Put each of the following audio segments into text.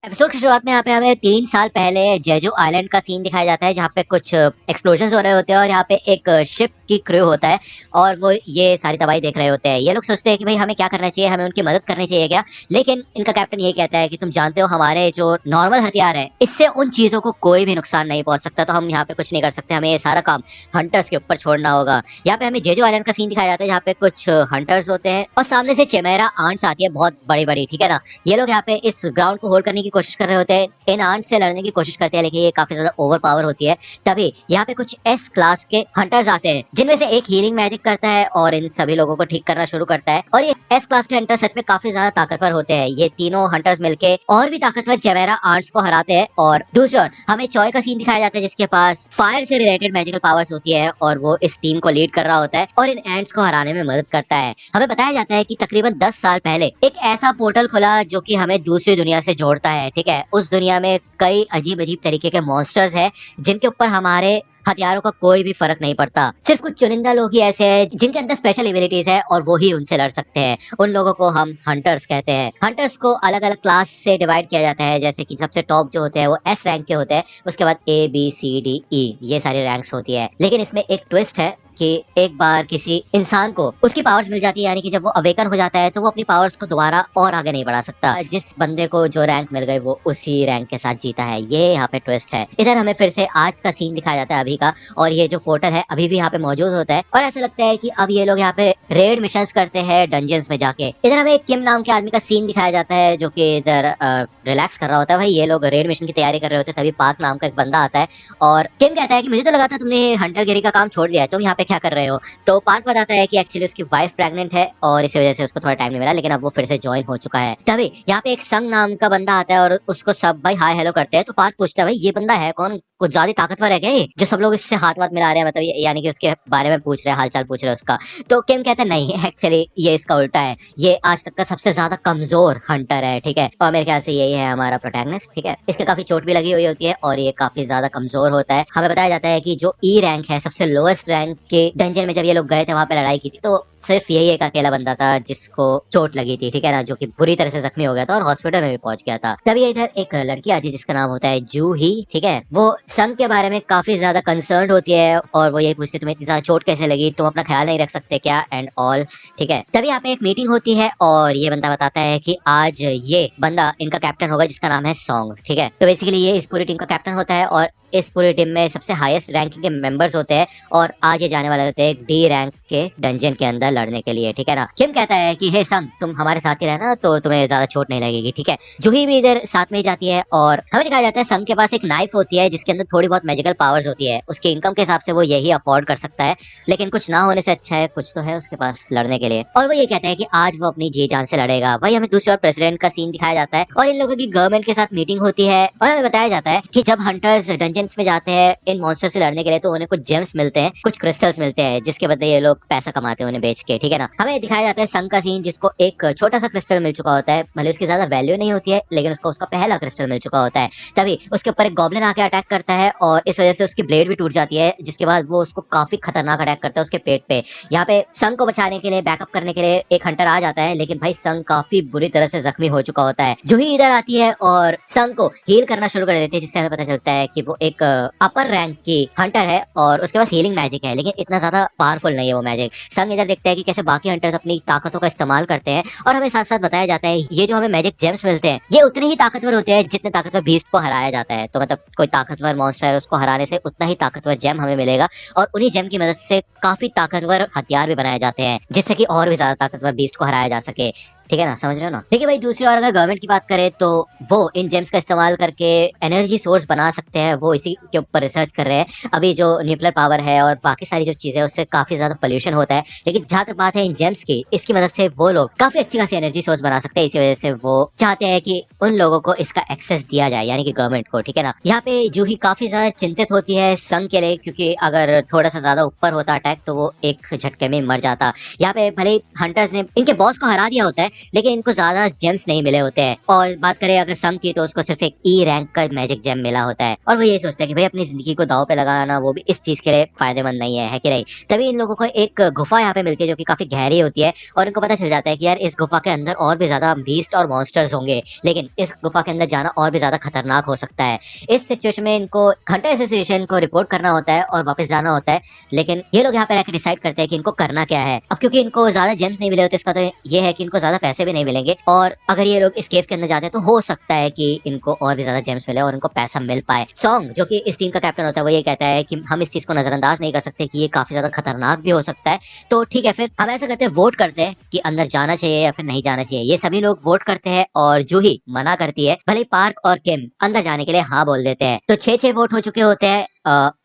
Episode की शुरुआत में यहाँ पे हमें 3 साल पहले जेजू आइलैंड का सीन दिखाया जाता है, जहाँ पे कुछ एक्सप्लोजन हो रहे होते हैं और यहाँ पे एक शिप की क्रू होता है और वो ये सारी तबाही देख रहे होते हैं। ये लोग सोचते हैं कि भाई हमें क्या करना चाहिए, हमें उनकी मदद करनी चाहिए क्या। लेकिन इनका कैप्टन ये कहता है कि तुम जानते हो हमारे जो नॉर्मल हथियार है इससे उन चीजों को कोई भी नुकसान नहीं पहुंच सकता, तो हम यहाँ पे कुछ नहीं कर सकते, हमें ये सारा काम हंटर्स के ऊपर छोड़ना होगा। यहाँ पे हमें जेजू आइलैंड का सीन दिखाया जाता है, जहाँ पे कुछ हंटर्स होते हैं और सामने से चिमेरा आंट्स आती है, बहुत बड़ी बड़ी, ठीक है ना। ये लोग यहाँ पे इस ग्राउंड को होल्ड करने की कोशिश कर रहे होते हैं, इन आंट से लड़ने की कोशिश करते हैं, लेकिन ये काफी ज्यादा ओवर पावर होती है। तभी यहाँ पे कुछ एस क्लास के हंटर्स आते हैं, जिनमें से एक हीलिंग मैजिक करता है और इन सभी लोगों को ठीक करना शुरू करता है। और ये एस क्लास के हंटर सच में काफी ज्यादा ताकतवर होते हैं। ये तीनों हंटर्स मिलके और भी ताकतवर जेमेरा आंट्स को हराते हैं। और दूसरी ओर हमें चॉय का सीन दिखाया जाता है, जिसके पास फायर से रिलेटेड मैजिकल पावर्स होती है और वो इस टीम को लीड कर रहा होता है और इन एंट्स को हराने में मदद करता है। हमें बताया जाता है कि तकरीबन 10 साल पहले एक ऐसा पोर्टल खुला जो कि हमें दूसरी दुनिया से जोड़ता है, ठीक है। उस दुनिया में कई अजीब अजीब तरीके के मॉन्स्टर्स हैं, जिनके ऊपर हमारे हथियारों का कोई भी फर्क नहीं पड़ता। सिर्फ कुछ चुनिंदा लोग ही ऐसे हैं जिनके अंदर स्पेशल एबिलिटीज है और वो ही उनसे लड़ सकते हैं। उन लोगों को हम हंटर्स कहते हैं। हंटर्स को अलग अलग क्लास से डिवाइड किया जाता है, जैसे कि सबसे टॉप जो होते हैं वो एस रैंक के होते हैं, उसके बाद A B C D E ये सारी रैंक्स होती है। लेकिन इसमें एक ट्विस्ट है कि एक बार किसी इंसान को उसकी पावर्स मिल जाती है, यानी कि जब वो अवेकन हो जाता है तो वो अपनी पावर्स को दोबारा और आगे नहीं बढ़ा सकता। जिस बंदे को जो रैंक मिल गई वो उसी रैंक के साथ जीता है। ये यहाँ पे ट्विस्ट है। इधर हमें फिर से आज का सीन दिखाया जाता है अभी का, और ये जो पोर्टल है अभी भी यहाँ पे मौजूद होता है और ऐसा लगता है कि अब ये लोग यहाँ पे रेड मिशंस करते हैं डंजन्स में जाके। इधर हमें किम नाम के आदमी का सीन दिखाया जाता है, जो कि इधर रिलैक्स कर रहा होता है। भाई ये लोग रेड मिशन की तैयारी कर रहे होते हैं, तभी पार्क नाम का एक बंदा आता है और किम कहता है कि मुझे तो लगा था तुमने हंटरगिरी का काम छोड़ दिया है, तुम यहाँ पे क्या कर रहे हो। तो पार्क बताता है कि एक्चुअली उसकी वाइफ प्रेग्नेंट है और इसी वजह से उसको थोड़ा टाइम नहीं मिला, लेकिन अब वो फिर से ज्वाइन हो चुका है। तभी यहाँ पे एक संग नाम का बंदा आता है और उसको सब भाई हाय हेलो करते हैं। तो पार्क पूछता है भाई ये बंदा है कौन, कुछ ज्यादा ताकतवर है क्या ये, जो सब लोग इससे हाथ वाथ मिला रहे हैं, मतलब यानी कि उसके बारे में पूछ रहे हैं, हालचाल पूछ रहे हैं उसका। तो किम कहता है नहीं एक्चुअली ये इसका उल्टा है, ये आज तक का सबसे ज्यादा कमजोर हंटर है, ठीक है। और मेरे ख्याल से यही है हमारा प्रोटैगनिस्ट, ठीक है। इसके काफी चोट भी लगी हुई होती है और ये काफी ज्यादा कमजोर होता है। हमें बताया जाता है कि जो ई रैंक है, सबसे लोएस्ट रैंक के डंजन में जब ये लोग गए थे वहां पे लड़ाई की थी, तो सिर्फ यही एक अकेला बंदा था जिसको चोट लगी थी, ठीक है ना, जो कि बुरी तरह से जख्मी हो गया था और हॉस्पिटल में भी पहुंच गया था। तभी इधर एक लड़की आती है जिसका नाम होता है जू ही, ठीक है। वो संग के बारे में काफी ज्यादा कंसर्न होती है और वो यही पूछती है तुम्हें इतनी ज्यादा चोट कैसे लगी, तुम अपना ख्याल नहीं रख सकते क्या, एंड ऑल, ठीक है। तभी यहाँ पे एक मीटिंग होती है और ये बंदा बताता है कि आज ये बंदा इनका कैप्टन होगा जिसका नाम है सॉन्ग, ठीक है। तो बेसिकली ये इस पूरी टीम का कैप्टन होता है और इस पूरी टीम में सबसे हाईएस्ट रैंकिंग के मेंबर्स होते हैं और आज ये जाने वाले होते हैं डी रैंक के डंजन के अंदर लड़ने के लिए, ठीक है ना। किम कहता है कि हे संग तुम हमारे साथ ही रहना तो तुम्हें ज्यादा चोट नहीं लगेगी, ठीक है। जूही भी इधर साथ में ही जाती है और हमें दिखाया जाता है संग के पास एक नाइफ होती है जिसके अंदर थोड़ी बहुत मैजिकल पावर्स होती है। उसके इनकम के हिसाब से वो यही अफोर्ड कर सकता है, लेकिन कुछ ना होने से अच्छा है कुछ तो है उसके पास लड़ने के लिए। और वो ये कहता है कि आज वो अपनी जी जान से लड़ेगा। वही हमें दूसरी ओर प्रेसिडेंट का सीन दिखाया जाता है और इन लोगों की गवर्नमेंट के साथ मीटिंग होती है और हमें बताया जाता है कि जब हंटर्स डंजन्स में जाते हैं इन मॉन्स्टर से लड़ने के लिए तो उन्हें कुछ जेम्स मिलते हैं, कुछ क्रिस्टल्स मिलते हैं, जिसके बदले ये लोग पैसा कमाते हैं उन्हें बेच के, ठीक है ना। हमें दिखाया जाता है संग का सीन जिसको एक छोटा सा क्रिस्टल मिल चुका होता है, भले उसकी ज्यादा वैल्यू नहीं होती है लेकिन उसको उसका पहला क्रिस्टल मिल चुका होता है। तभी उसके ऊपर एक गॉब्लिन आके अटैक करता है और इस वजह से उसकी ब्लेड भी टूट जाती है, जिसके बाद वो उसको काफी खतरनाक अटैक करता है उसके पेट पे। यहाँ पे संग को बचाने के लिए, बैकअप करने के लिए एक हंटर आ जाता है, लेकिन भाई संग काफी बुरी तरह से जख्मी हो चुका होता है। जो ही इधर आती है और संग को हील करना शुरू कर देती है, जिससे हमें पता चलता है कि वो एक अपर रैंक की हंटर है और उसके पास हीलिंग मैजिक है, लेकिन इतना ज्यादा पावरफुल नहीं है वो मैजिक। संग इधर देखता है कि कैसे बाकी हंटर्स अपनी ताकतों का इस्तेमाल करते हैं और हमें साथ साथ बताया जाता है ये जो हमें मैजिक जेम्स मिलते हैं ये उतने ही ताकतवर होते हैं जितने ताकतवर बीस्ट को हराया जाता है। तो मतलब कोई ताकतवर मॉन्स्टर है उसको हराने से उतना ही ताकतवर जेम हमें मिलेगा और उन्हीं जेम की मदद से काफी ताकतवर हथियार भी बनाए जाते हैं, जिससे कि और भी ज्यादा ताकतवर बीस्ट को हराया जा सके, ठीक है ना, समझ रहे हो ना। लेकिन भाई दूसरी ओर अगर गवर्नमेंट की बात करें तो वो इन जेम्स का इस्तेमाल करके एनर्जी सोर्स बना सकते हैं, वो इसी के ऊपर रिसर्च कर रहे हैं। अभी जो न्यूक्लियर पावर है और बाकी सारी जो चीजें उससे काफी ज्यादा पोल्यूशन होता है, लेकिन जहां तक बात है इन जेम्स की, इसकी मदद से वो लोग काफी अच्छी खासी एनर्जी सोर्स बना सकते हैं। इसी वजह से वो चाहते हैं कि उन लोगों को इसका एक्सेस दिया जाए, यानी कि गवर्नमेंट को, ठीक है ना। यहाँ पे जूही काफी ज्यादा चिंतित होती है संग के लिए, क्योंकि अगर थोड़ा सा ज्यादा ऊपर होता अटैक तो वो एक झटके में मर जाता। यहाँ पे भले हंटर्स ने इनके बॉस को हरा दिया होता है, लेकिन इनको ज्यादा जेम्स नहीं मिले होते हैं। और बात करें अगर संग की तो उसको सिर्फ एक ई रैंक का मैजिक जेम मिला होता है और वो ये सोचता है कि भाई अपनी जिंदगी को दांव पे लगाना वो भी इस चीज के लिए फायदेमंद नहीं है कि नहीं। तभी इन लोगों को एक गुफा यहाँ पे मिलती है जो कि काफी गहरी होती है और इनको पता चल जाता है कि यार इस गुफा के अंदर और भी ज्यादा बीस्ट और मॉन्स्टर्स होंगे, लेकिन इस गुफा के अंदर जाना और भी ज्यादा खतरनाक हो सकता है। इस सिचुएशन में इनको हंटर एसोसिएशन को रिपोर्ट करना होता है और वापस जाना होता है, लेकिन ये लोग यहाँ पे रहकर डिसाइड करते हैं कि इनको करना क्या है। अब क्योंकि इनको ज्यादा जेम्स नहीं मिले होते इसका तो ये है कि इनको ज्यादा पैसे भी नहीं मिलेंगे और अगर ये लोग इस केव के अंदर जाते हैं तो हो सकता है कि इनको और भी ज्यादा जेम्स मिले और इनको पैसा मिल पाए। सॉन्ग जो कि इस टीम का कैप्टन होता है वो ये कहता है कि हम इस चीज को नजरअंदाज नहीं कर सकते कि ये काफी ज्यादा खतरनाक भी हो सकता है, तो ठीक है फिर हम ऐसा करते हैं, वोट करते हैं कि अंदर जाना चाहिए या फिर नहीं जाना चाहिए। ये सभी लोग वोट करते हैं और जूही मना करती है, भले ही पार्क और किम अंदर जाने के लिए हाँ बोल देते हैं। तो 6-6 वोट हो चुके होते हैं,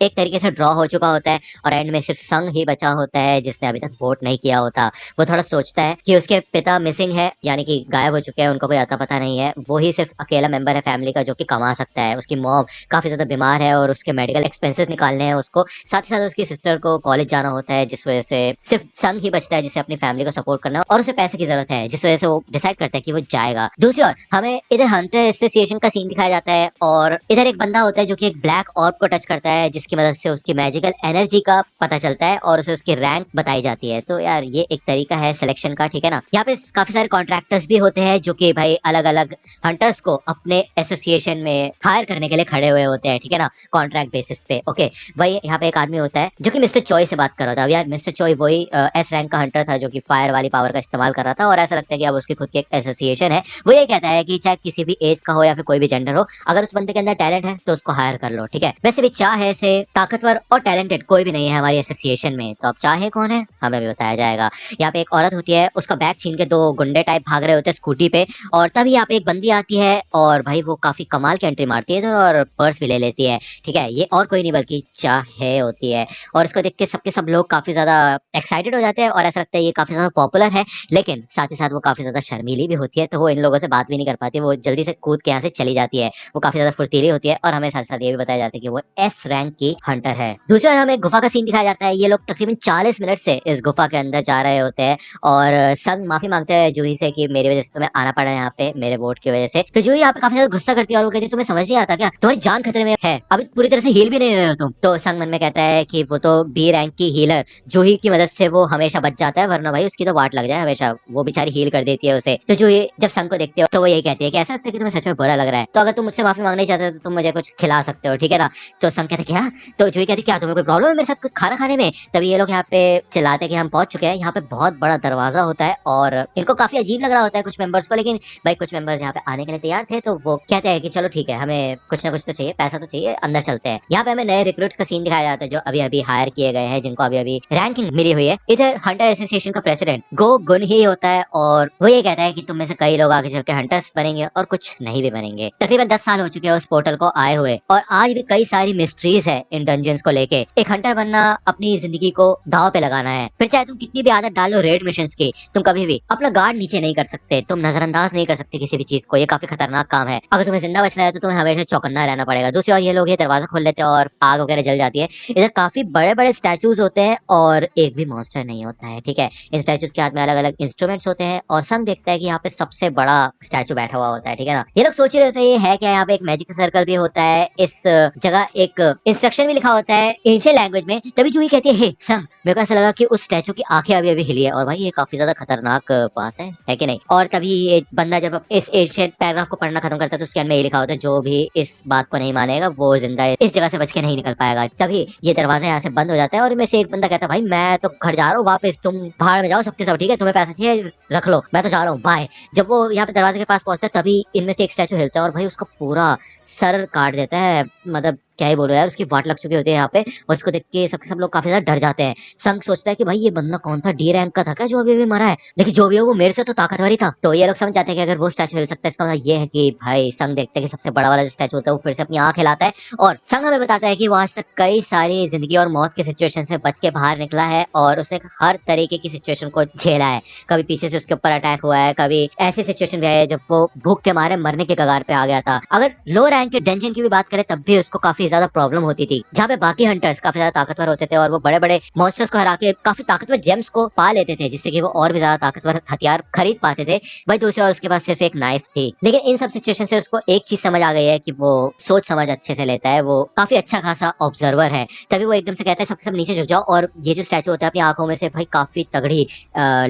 एक तरीके से ड्रॉ हो चुका होता है और एंड में सिर्फ संग ही बचा होता है जिसने अभी तक वोट नहीं किया होता। वो थोड़ा सोचता है कि उसके पिता मिसिंग है, यानी कि गायब हो चुके हैं, उनको कोई अता पता नहीं है, वो ही सिर्फ अकेला मेंबर है फैमिली का जो कि कमा सकता है। उसकी मॉम काफी ज्यादा बीमार है और उसके मेडिकल एक्सपेंसेस निकालने हैं उसको, साथ ही साथ उसकी सिस्टर को कॉलेज जाना होता है, जिस वजह से सिर्फ संग ही बचता है जिसे अपनी फैमिली को सपोर्ट करना है और उसे पैसे की जरूरत है, जिस वजह से वो डिसाइड करता है कि वो जाएगा। दूसरी ओर हमें इधर हंटर एसोसिएशन का सीन दिखाया जाता है और इधर एक बंदा होता है जो कि एक ब्लैक ऑर्ब को टच करता है जिसकी मदद से उसकी मैजिकल एनर्जी का पता चलता है और उसे उसकी रैंक बताई जाती है। तो यार ये एक तरीका है सिलेक्शन का, ठीक है ना। यहाँ पे काफी सारे कॉन्ट्रैक्टर्स भी होते हैं जो कि भाई अलग अलग हंटर्स को अपने एसोसिएशन में हायर करने के लिए खड़े हुए होते हैं, ठीक है ना, कॉन्ट्रैक्ट बेसिस पे। ओके, वही यहाँ पे एक आदमी होता है जो कि मिस्टर चॉय से बात कर रहा था। अब यार मिस्टर चॉय वही एस रैंक का हंटर था जो कि फायर वाली पावर का इस्तेमाल कर रहा था और ऐसा लगता है कि अब उसकी खुद की एक एसोसिएशन है। वो ये कहता है कि चाहे किसी भी एज का हो या फिर कोई भी जेंडर हो, अगर उस बंदे के अंदर टैलेंट है तो उसको हायर कर लो, ठीक है। वैसे भी चाह है से ताकतवर और टैलेंटेड कोई भी नहीं है हमारी एसोसिएशन में, तो अब चाहे कौन है हमें भी बताया जाएगा। यहाँ पे एक औरत होती है, उसका बैग छीन के 2 गुंडे टाइप भाग रहे होते हैं स्कूटी पे और तभी यहाँ पे एक बंदी आती है और भाई वो काफी कमाल की एंट्री मारती है इधर और पर्स भी ले लेती है, ठीक है। ये और कोई नहीं बल्कि चाहे होती है और इसको देख के सबके सब लोग काफी ज्यादा एक्साइटेड हो जाते हैं और ऐसा लगता है ये काफी ज्यादा पॉपुलर है, लेकिन साथ ही साथ वो काफी ज्यादा शर्मीली भी होती है, तो वो इन लोगों से बात भी नहीं कर पाती, वो जल्दी से कूद के यहाँ से चली जाती है। वो काफी ज्यादा फुर्तीली होती है और हमें साथ साथ ये भी बताया जाता है कि वो एस रैंक की हंटर है। दूसरी ओर हमें गुफा का सीन दिखाया जाता है। ये लोग तकरीबन 40 मिनट से इस गुफा के अंदर जा रहे होते हैं और संग माफी मांगते हैं जूही से कि मेरी वजह से तुम्हें आना पड़ा यहाँ पे, मेरे वोट की वजह से। तो जूही यहाँ पे काफी ज्यादा गुस्सा करती है और वो कहती है तुम्हें समझ नहीं आता क्या, तुम्हारी जान खतरे में है, अभी पूरी तरह से हील भी नहीं हुए हो तुम। तो संग मन में कहता है कि वो तो बी रैंक की हीलर जूही की मदद से वो हमेशा बच जाता है, वरना भाई उसकी तो वाट लग जाए हमेशा, वो बेचारी हील कर देती है उसे। तो जूही जब संग को देखते हो तो वो यही कहती है कि ऐसा लगता है कि तुम्हें सच में बुरा लग रहा है, तो अगर तुम मुझसे माफी मांगना चाहते हो तो तुम मुझे कुछ खिला सकते हो, ठीक है ना। तो संग कहते क्या, तो जूही कहती क्या तुम्हें कोई प्रॉब्लम है मेरे साथ कुछ खाना खाने में। तभी ये लोग यहाँ पे चिल्लाते कि हम पहुंच चुके हैं। यहाँ पे बहुत बड़ा दरवाजा होता है और इनको काफी अजीब लग रहा होता है कुछ मेंबर्स को, लेकिन भाई कुछ मेंबर्स यहाँ पे आने के लिए तैयार थे तो वो कहते हैं कि चलो ठीक है, हमें कुछ ना कुछ तो चाहिए, पैसा तो चाहिए, अंदर चलते हैं। यहाँ पे हमें नए रिक्रूट्स का सीन दिखाया जाता है जो अभी अभी हायर किए गए हैं, जिनको अभी अभी रैंकिंग मिली हुई है। इधर हंटर एसोसिएशन का प्रेसिडेंट गो गुन ही होता है और वो ये कहता है कि तुम में से कई लोग आगे चल के हंटर्स बनेंगे और कुछ नहीं भी बनेंगे। तकरीबन 10 साल हो चुके हैं उस पोर्टल को आए हुए और आज भी कई सारी मिस्ट्रीज है इन डंजन्स को लेके। एक हंटर बनना अपनी जिंदगी को दांव पे लगाना है, फिर चाहे तुम कितनी भी आदत डालो रेड मिशंस की, तुम कभी भी अपना गार्ड नीचे नहीं कर सकते, तुम नजरअंदाज नहीं कर सकते किसी भी चीज को, ये काफी खतरनाक काम है। अगर तुम्हें जिंदा बचना है तो तुम्हें हमेशा चौकन्ना रहना पड़ेगा। दूसरी ओर ये लोग ये दरवाजा खोल लेते हैं और आग वगैरह जल जाती है। इधर काफी बड़े बड़े स्टैचूज होते हैं और एक भी मॉन्स्टर नहीं होता है, ठीक है। इन स्टैचूज के हाथ में अलग अलग इंस्ट्रूमेंट्स होते हैं और संग देखता है कि यहाँ पे सबसे बड़ा स्टैचू बैठा हुआ होता है, ठीक है ना। ये लोग सोच रहे होते हैं ये है क्या, यहाँ पे एक मैजिक सर्कल भी होता है, इस जगह एक इंस्ट्रक्शन भी लिखा होता है एंशिएंट लैंग्वेज में। तभी जूही कहती है हे संग, मेरे को ऐसा लगा कि उस स्टैचू की आंखें अभी अभी हिली है और भाई ये काफी ज्यादा खतरनाक बात है कि नहीं। और तभी ये बंदा जब इस एंशिएंट पैराग्राफ को पढ़ना खत्म करता है तो उसके अंदर में ये लिखा होता है जो भी इस बात को नहीं मानेगा वो जिंदा इस जगह से बच के नहीं निकल पाएगा। तभी ये दरवाजा यहाँ से बंद हो जाता है और इनमें से एक बंदा कहता है भाई मैं तो घर जा रहा हूँ वापस, तुम बाहर में जाओ सबके सब, ठीक है, तुम्हें पैसा चाहिए रख लो, मैं तो जा रहा हूँ, बाय। जब वो यहाँ पे दरवाजे के पास पहुंचता है तभी इनमें से एक स्टैचू हिलता है और भाई उसका पूरा सर काट देता है, मतलब क्या ही बोलो यार, उसकी वाट लग चुकी होती है यहाँ पे और इसको देख के सबके सब लोग काफी ज्यादा डर जाते हैं। संग सोचता है कि भाई ये बंदा कौन था, डी रैंक का था क्या जो अभी अभी मरा है, लेकिन जो भी हो वो मेरे से तो ताकतवर ही था। तो ये लोग समझ जाते हैं कि अगर वो स्टैचू हिल सकता है इसका मतलब ये है कि भाई संग देखते हैं कि सबसे बड़ा वाला जो स्टैचू होता है वो फिर से अपनी आंख हिलाता है और संग हमें बताता है कि वो आज तक कई सारी जिंदगी और मौत के सिचुएशन से बच के बाहर निकला है और उसने हर तरीके की सिचुएशन को झेला है। कभी पीछे से उसके ऊपर अटैक हुआ है, कभी ऐसी सिचुएशन भी है जब वो भूख के मारे मरने के कगार पे आ गया था। अगर लो रैंक के डंजन की भी बात करें तब भी उसको काफी काफी ज्यादा प्रॉब्लम होती थी, जहाँ पे बाकी हंटर्स काफी ज्यादा ताकतवर होते थे और वो बड़े बड़े मॉन्स्टर्स को हरा के काफी ताकतवर जेम्स को पा लेते थे, जिससे कि वो और भी ज्यादा ताकतवर हथियार खरीद पाते थे। भाई दूसरे और उसके पास सिर्फ एक नाइफ थी। लेकिन इन सब सिचुएशन से उसको एक चीज समझ आ गई है कि वो सोच समझ अच्छे से लेता है, वो काफी अच्छा खासा ऑब्जर्वर है। तभी वो एकदम से कहता है सबके सब नीचे झुक जाओ, और ये जो स्टैचू होता है अपनी आंखों में से भाई काफी तगड़ी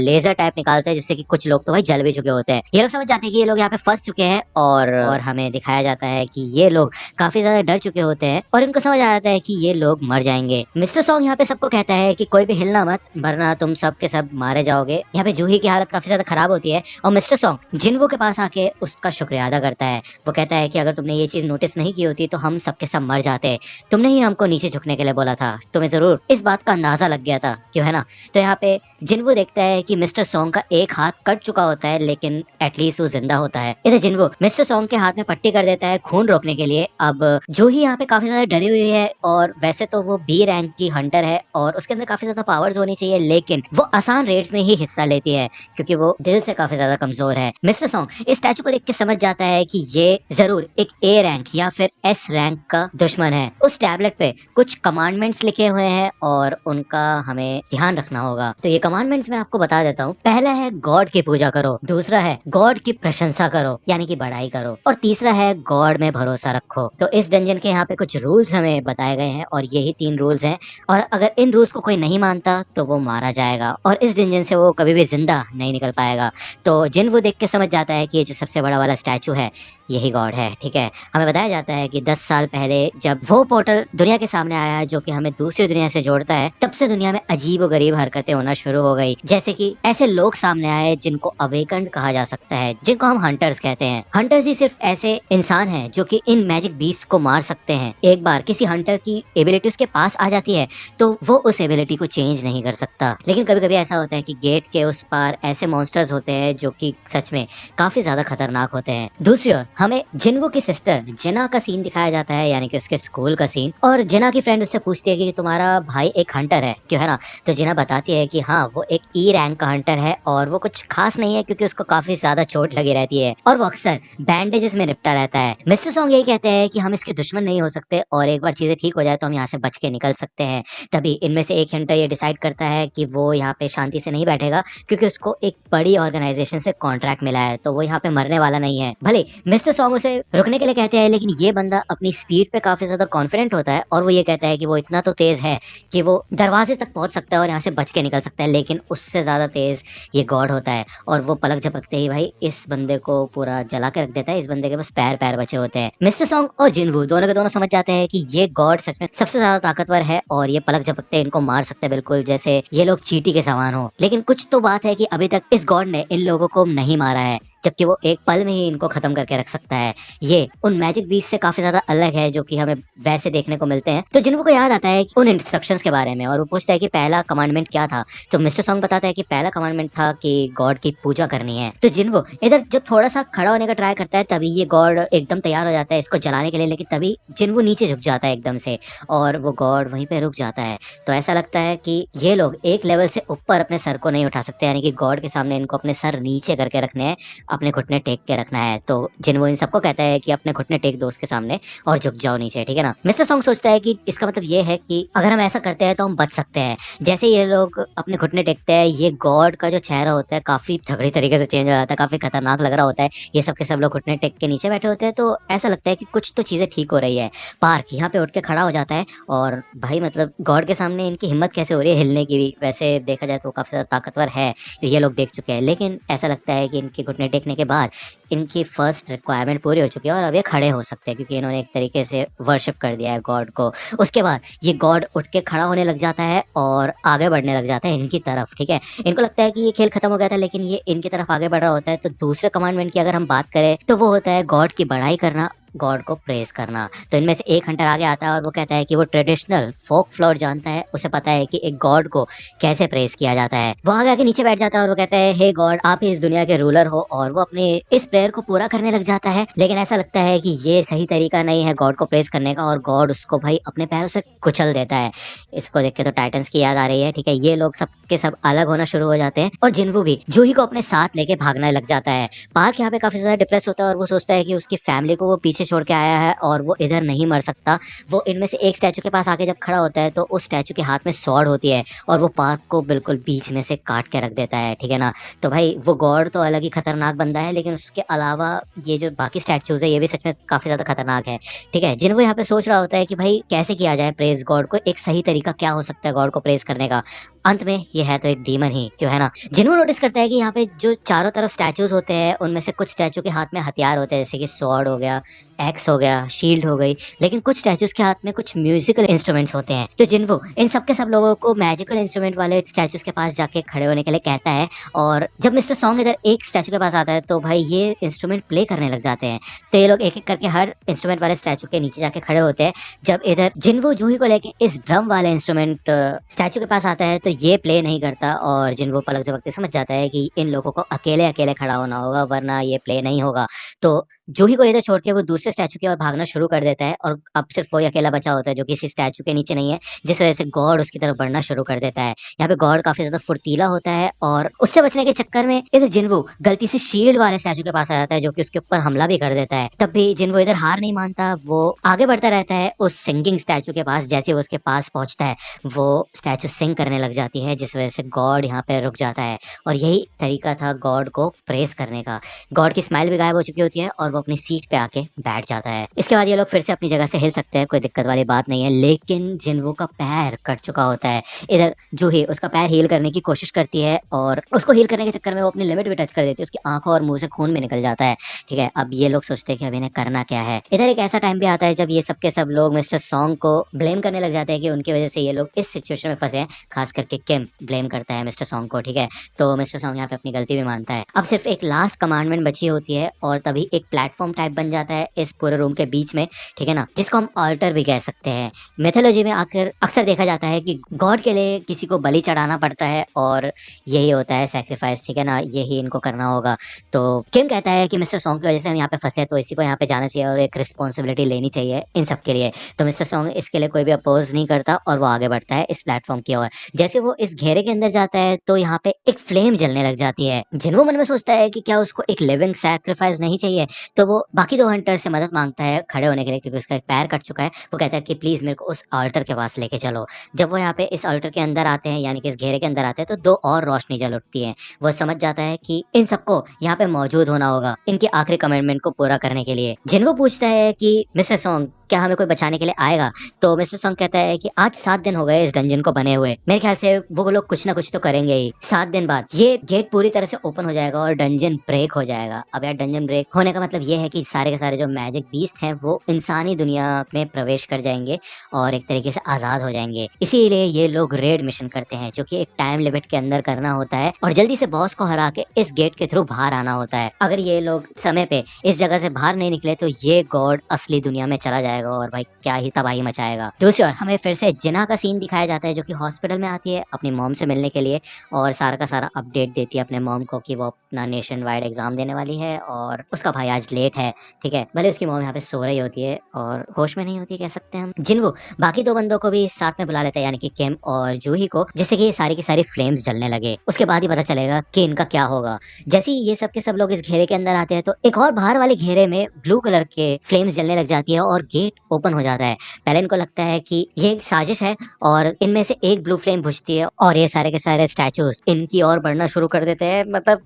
लेजर टाइप निकालता है, जिससे कि कुछ लोग तो भाई जल भी चुके होते हैं। ये लोग समझ जाते हैं कि ये लोग यहाँ पे फंस चुके हैं, और हमें दिखाया जाता है कि ये लोग काफी ज्यादा डर चुके होते हैं और इनको समझ आ जाता है कि ये लोग मर जाएंगे। मिस्टर सॉन्ग यहाँ पे सबको कहता है कि कोई भी हिलना मत, वरना तुम सब के सब मारे जाओगे। यहाँ पे जूही की हालत काफी ज्यादा खराब होती है और मिस्टर सॉन्ग जिन्वो के पास आके उसका शुक्रिया अदा करता है। वो कहता है कि अगर तुमने ये चीज नोटिस नहीं की होती तो हम सबके सब मर जाते, तुमने ही हमको नीचे झुकने के लिए बोला था, तुम्हें जरूर इस बात का अंदाजा लग गया था, क्यों है ना। तो यहाँ पे जिन्वो देखता है कि मिस्टर सॉन्ग का एक हाथ कट चुका होता है, लेकिन एटलीस्ट वो जिंदा होता है। इधर जिन्वो मिस्टर सॉन्ग के हाथ में पट्टी कर देता है खून रोकने के लिए। अब जो ही यहाँ पे काफी ज्यादा डरी हुई है, और वैसे तो वो बी रैंक की हंटर है और उसके अंदर काफी ज्यादा पावर्स होनी चाहिए, लेकिन वो आसान रेड्स में ही हिस्सा लेती है क्योंकि वो दिल से काफी ज्यादा कमजोर है। मिस्टर सॉन्ग इस स्टैचू को देख के समझ जाता है कि ये जरूर एक ए रैंक या फिर एस रैंक का दुश्मन है। उस टैबलेट पे कुछ कमांडमेंट्स लिखे हुए हैं और उनका हमें ध्यान रखना होगा। तो ये कमांडमेंट्स मैं आपको बता देता हूँ। पहला है गॉड की पूजा करो, दूसरा है गॉड की प्रशंसा करो यानी कि बड़ाई करो, और तीसरा है गॉड में भरोसा रखो। तो इस डंजन के यहाँ पे कुछ रूल्स हमें बताए गए हैं और यही 3 रूल्स हैं, और अगर इन रूल्स को कोई नहीं मानता तो वो मारा जाएगा और इस डंजन से वो कभी भी जिंदा नहीं निकल पाएगा। तो जिन वो देख के समझ जाता है कि ये जो सबसे बड़ा वाला स्टैचू है यही गॉड है, ठीक है। हमें बताया जाता है कि 10 साल पहले जब वो पोर्टल दुनिया के सामने आया जो कि हमें दूसरी दुनिया से जोड़ता है, तब से दुनिया में अजीब और गरीब हरकतें होना शुरू हो गई। जैसे कि ऐसे लोग सामने आए जिनको अवेकन्ड कहा जा सकता है, जिनको हम हंटर्स कहते हैं। हंटर्स ही सिर्फ ऐसे इंसान हैं जो कि इन मैजिक बीस्ट को मार सकते हैं। एक बार किसी हंटर की एबिलिटी उसके पास आ जाती है तो वो उस एबिलिटी को चेंज नहीं कर सकता। लेकिन कभी कभी ऐसा होता है कि गेट के उस पार ऐसे मॉन्स्टर्स होते हैं जो कि सच में काफी ज्यादा खतरनाक होते हैं। दूसरी ओर हमें जिन्वो की सिस्टर जिना का सीन दिखाया जाता है, यानी कि उसके स्कूल का सीन। और जिना की फ्रेंड उससे पूछती है कि तुम्हारा भाई एक हंटर है क्यों, है ना। तो जिना बताती है कि हाँ वो एक ई रैंक का हंटर है और वो कुछ खास नहीं है क्योंकि उसको काफी ज्यादा चोट लगी रहती है और वो अक्सर बैंडेजेस में निपटा रहता है। मिस्टर सॉन्ग यही कहते हैं कि हम इसके दुश्मन नहीं हो सकते और एक बार चीजें ठीक हो जाए तो हम यहाँ से बच के निकल सकते हैं। तभी इनमें से एक हंटर ये डिसाइड करता है कि वो यहाँ पे शांति से नहीं बैठेगा क्योंकि उसको एक बड़ी ऑर्गेनाइजेशन से कॉन्ट्रैक्ट मिला है, तो वो यहाँ पे मरने वाला नहीं है। भले मिस्टर सॉन्ग उसे रुकने के लिए कहते हैं, लेकिन ये बंदा अपनी स्पीड पे काफी ज्यादा कॉन्फिडेंट होता है और वो ये कहता है कि वो इतना तो तेज है कि वो दरवाजे तक पहुंच सकता है और यहाँ से बच के निकल सकता है, लेकिन उससे ज्यादा तेज ये गॉड होता है और वो पलक झपकते ही भाई इस बंदे को पूरा जला के रख देता है। इस बंदे के बस पैर पैर बचे होते हैं। मिस्टर सॉन्ग और जिन्वो दोनों के दोनों समझ जाते हैं कि ये गॉड सच में सबसे ज्यादा ताकतवर है और ये पलक झपकते इनको मार सकते हैं, बिल्कुल जैसे ये लोग चींटी के समान हो। लेकिन कुछ तो बात है कि अभी तक इस गॉड ने इन लोगों को नहीं मारा है, जबकि वो एक पल में ही इनको खत्म करके रख सकता है। ये उन मैजिक बीस्ट से काफी ज्यादा अलग है जो कि हमें वैसे देखने को मिलते हैं। तो जिन्वो को याद आता है उन इंस्ट्रक्शंस के बारे में और वो पूछता है कि पहला कमांडमेंट क्या था। तो मिस्टर सॉन्ग बताता है कि पहला कमांडमेंट था कि गॉड की पूजा करनी है। तो जिन्वो इधर जब थोड़ा सा खड़ा होने का ट्राई करता है तभी ये गॉड एकदम तैयार हो जाता है इसको जलाने के लिए, लेकिन तभी जिन्वो नीचे झुक जाता है एकदम से और वो गॉड वहीं पे रुक जाता है। तो ऐसा लगता है कि ये लोग एक लेवल से ऊपर अपने सर को नहीं उठा सकते, यानी कि गॉड के सामने इनको अपने सर नीचे करके रखने हैं, अपने घुटने टेक के रखना है। तो जिन्वो इन सबको कहता है कि अपने घुटने टेक दो उसके सामने और झुक जाओ नीचे, ठीक है ना। मिस्टर सॉन्ग सोचता है कि इसका मतलब ये है कि अगर हम ऐसा करते हैं तो हम बच सकते हैं। जैसे ये लोग अपने घुटने टेकते हैं, ये गॉड का जो चेहरा होता है काफी तगड़ी तरीके से चेंज हो जाता है, काफी खतरनाक लग रहा होता है। ये सब के सब लोग घुटने टेक के नीचे बैठे होते हैं, तो ऐसा लगता है कि कुछ तो चीजें ठीक हो रही है। पार्क यहाँ पे उठ के खड़ा हो जाता है और भाई मतलब गॉड के सामने इनकी हिम्मत कैसे हो रही है हिलने की भी। वैसे देखा जाए तो काफी ज्यादा ताकतवर है, ये लोग देख चुके हैं, लेकिन ऐसा लगता है कि इनके घुटने टेकने के बाद इनकी फर्स्ट रिक्वायरमेंट पूरी हो चुकी है और अब ये खड़े हो सकते हैं क्योंकि इन्होंने एक तरीके से वर्शिप कर दिया है गॉड को। उसके बाद ये गॉड उठ के खड़ा होने लग जाता है और आगे बढ़ने लग जाता है इनकी तरफ, ठीक है। इनको लगता है कि ये खेल खत्म हो गया था, लेकिन ये इनकी तरफ आगे बढ़ रहा होता है। तो दूसरे कमांडमेंट की अगर हम बात करें तो वो होता है गॉड की बड़ाई करना, गॉड को प्रेज करना। तो इनमें से एक हंटर आगे आता है और वो कहता है कि वो ट्रेडिशनल फोक फ्लोर जानता है, उसे पता है कि एक गॉड को कैसे प्रेज किया जाता है। वो आगे आके नीचे बैठ जाता है और वो कहता है हे गॉड आप ही इस दुनिया के रूलर हो, और वो अपने इस प्रेयर को पूरा करने लग जाता है। लेकिन ऐसा लगता है कि ये सही तरीका नहीं है गॉड को प्रेज करने का और गॉड उसको भाई अपने पैरों से कुचल देता है। इसको देख के तो टाइटन्स की याद आ रही है, ठीक है। ये लोग सब के सब अलग होना शुरू हो जाते हैं और जिन्वो भी जूही को अपने साथ लेके भागने लग जाता है। पार्क यहाँ पे काफी ज्यादा डिप्रेस होता है और वो सोचता है कि उसकी फैमिली को वो पीछे पीछे छोड़ के आया है और वो इधर नहीं मर सकता। वो इनमें से एक स्टैचू के पास आके जब खड़ा होता है तो उस स्टैचू के हाथ में स्वॉर्ड होती है और वो पार्क को बिल्कुल बीच में से काट के रख देता है, ठीक है ना। तो भाई वो गॉड तो अलग ही खतरनाक बंदा है, लेकिन उसके अलावा ये जो बाकी स्टैचूज है ये भी सच में काफी ज्यादा खतरनाक है, ठीक है। जिन्हो यहाँ पे सोच रहा होता है कि भाई कैसे किया जाए प्रेज गॉड को, एक सही तरीका क्या हो सकता है गॉड को प्रेज करने का। अंत में ये है तो एक डीमन ही, क्यों, है ना। जिन्हों नोटिस करता है कि यहाँ पे जो चारों तरफ स्टैचूज होते हैं उनमें से कुछ स्टैचू के हाथ में हथियार होते हैं, जैसे कि स्वॉर्ड हो गया, एक्स हो गया, शील्ड हो गई, लेकिन कुछ स्टैचूज के हाथ में कुछ म्यूजिकल इंस्ट्रूमेंट्स होते हैं। तो जिन्हो इन सब के सब लोगों को मैजिकल इंस्ट्रूमेंट वाले स्टैचूज के पास जाके खड़े होने के लिए कहता है। और जब मिस्टर सॉन्ग इधर एक स्टैचू के पास आता है तो भाई ये इंस्ट्रूमेंट प्ले करने लग जाते हैं। तो ये लोग एक एक करके हर इंस्ट्रूमेंट वाले स्टैचू के नीचे जाके खड़े होते हैं। जब इधर जिन्हो जूही को लेके इस ड्रम वाले इंस्ट्रूमेंट स्टैचू के पास आता है तो ये प्ले नहीं करता और जिन्हो पलक झपकते समझ जाता है कि इन लोगों को अकेले अकेले खड़ा होना होगा वरना ये प्ले नहीं होगा। तो जूही को इधर छोड़ के वो दूसरे स्टैचू की ओर भागना शुरू कर देता है और अब सिर्फ वही अकेला बचा होता है जो किसी स्टैचू के नीचे नहीं है, जिस वजह से गॉड उसकी तरफ बढ़ना शुरू कर देता है। यहाँ पे गॉड काफी ज्यादा फुर्तीला होता है और उससे बचने के चक्कर में इधर जिन्हो गलती से शील्ड वाले स्टैचू के पास आ जाता है जो कि उसके ऊपर हमला भी कर देता है। तब भी जिन्हो इधर हार नहीं मानता, वो आगे बढ़ता रहता है उस सिंगिंग स्टैचू के पास। जैसे वो उसके पास पहुंचता है वो स्टैचू सिंग करने लग जाती है, जिस वजह से गॉड यहाँ पे रुक जाता है। और यही तरीका था गॉड को प्रेस करने का। गॉड की स्माइल भी गायब हो चुकी होती है और वो अपनी सीट पे आके बैठ जाता है। इसके बाद ये लोग फिर से अपनी जगह से हिल सकते हैं, कोई दिक्कत वाली बात नहीं है, लेकिन जिन्हो का पैर कट चुका होता है। इधर जूही उसका पैर हील करने की कोशिश करती है और उसको हील करने के चक्कर में वो अपनी लिमिट भी टच कर देती है, उसकी आंखों और मुंह से खून भी निकल जाता है, ठीक है। अब ये लोग सोचते हैं कि अब इन्हें करना क्या है। इधर एक ऐसा टाइम भी आता है जब ये सब के सब लोग मिस्टर सॉन्ग को ब्लेम करने लग जाते हैं कि उनकी वजह से ये लोग इस सिचुएशन में फंसे हैं। खास करके किम ब्लेम करता है मिस्टर सॉन्ग को, ठीक है। तो मिस्टर सॉन्ग यहाँ पे अपनी गलती भी मानता है। अब सिर्फ एक लास्ट कमांडमेंट बची होती है और तभी एक प्लेटफॉर्म टाइप बन जाता है इस पूरे रूम के बीच में, ठीक है ना, जिसको हम ऑल्टर भी कह सकते हैं। मेथोलॉजी में आकर अक्सर देखा जाता है कि गॉड के लिए किसी को बलि चढ़ाना पड़ता है और यही होता है सैक्रिफाइस, ठीक है ना, यही इनको करना होगा। तो किम कहता है कि मिस्टर सॉन्ग की वजह से हम यहाँ पे फंसे तो इसी को यहाँ पे जाना चाहिए और एक रिस्पॉन्सिबिलिटी लेनी चाहिए इन सब के लिए। तो मिस्टर सॉन्ग इसके लिए कोई भी अपोज नहीं करता और वो आगे बढ़ता है इस प्लेटफॉर्म की ओर। जैसे वो इस घेरे के अंदर जाता है तो यहाँ पे एक फ्लेम जलने लग जाती है। जिन्हो मन में सोचता है कि क्या उसको एक लिविंग सैक्रिफाइस नहीं चाहिए, तो वो बाकी दो हंटर से मदद मांगता है खड़े होने के लिए क्योंकि उसका एक पैर कट चुका है। वो कहता है कि प्लीज मेरे को उस ऑल्टर के पास लेके चलो। जब वो यहाँ पे इस ऑल्टर के अंदर आते हैं यानी कि इस घेरे के अंदर आते हैं तो दो और रोशनी जल उठती है। वो समझ जाता है कि इन सबको यहाँ पे मौजूद होना होगा इनके आखिरी कमिटमेंट को पूरा करने के लिए। जिनको पूछता है कि मिस्टर सॉन्ग क्या हमें कोई बचाने के लिए आएगा, तो मिस्टर सॉन्ग कहता है कि आज 7 दिन हो गए इस डंजन को बने हुए, मेरे ख्याल से वो लोग कुछ ना कुछ तो करेंगे ही। 7 दिन बाद ये गेट पूरी तरह से ओपन हो जाएगा और डंजन ब्रेक हो जाएगा। अब यार डंजन ब्रेक होने का मतलब ये है कि सारे के सारे जो मैजिक बीस्ट हैं वो इंसानी दुनिया में प्रवेश कर जाएंगे और एक तरीके से आजाद हो जाएंगे। इसीलिए ये लोग रेड मिशन करते हैं जो कि एक टाइम लिमिट के अंदर करना होता है और जल्दी से बॉस को हरा के इस गेट के थ्रू बाहर आना होता है। अगर ये लोग समय पे इस जगह से बाहर नहीं निकले तो ये गॉड असली दुनिया में चला जाएगा और भाई क्या ही तबाही मचाएगा। दूसरी ओर हमें फिर से जिना का सीन दिखाया जाता है जो कि हॉस्पिटल में आती है अपनी मॉम से मिलने के लिए और सारा का सारा अपडेट देती है अपने मॉम को कि वो अपना नेशन वाइड एग्जाम देने वाली है और उसका भाई आज लेट है, ठीक है। भले उसकी मॉम यहाँ पे सो रही होती है और होश में नहीं होती कह सकते हैं हम। जिनको बाकी दो बंदों को भी साथ में बुला लेते हैं यानी कि किम और जूही को, जिससे कि ये सारी की सारी फ्लेम्स जलने लगे। उसके बाद ही पता चलेगा कि इनका क्या होगा। जैसे ही ये सब के सब लोग इस घेरे के अंदर आते हैं तो एक और बाहर वाले घेरे में ब्लू कलर के फ्लेम्स जलने लग जाती है और गेट ओपन हो जाता है। पहले इनको लगता है कि ये एक साजिश है और इनमें से एक ब्लू फ्लेम बुझती है और ये सारे के सारे स्टैचूज इनकी ओर बढ़ना शुरू कर देते हैं। मतलब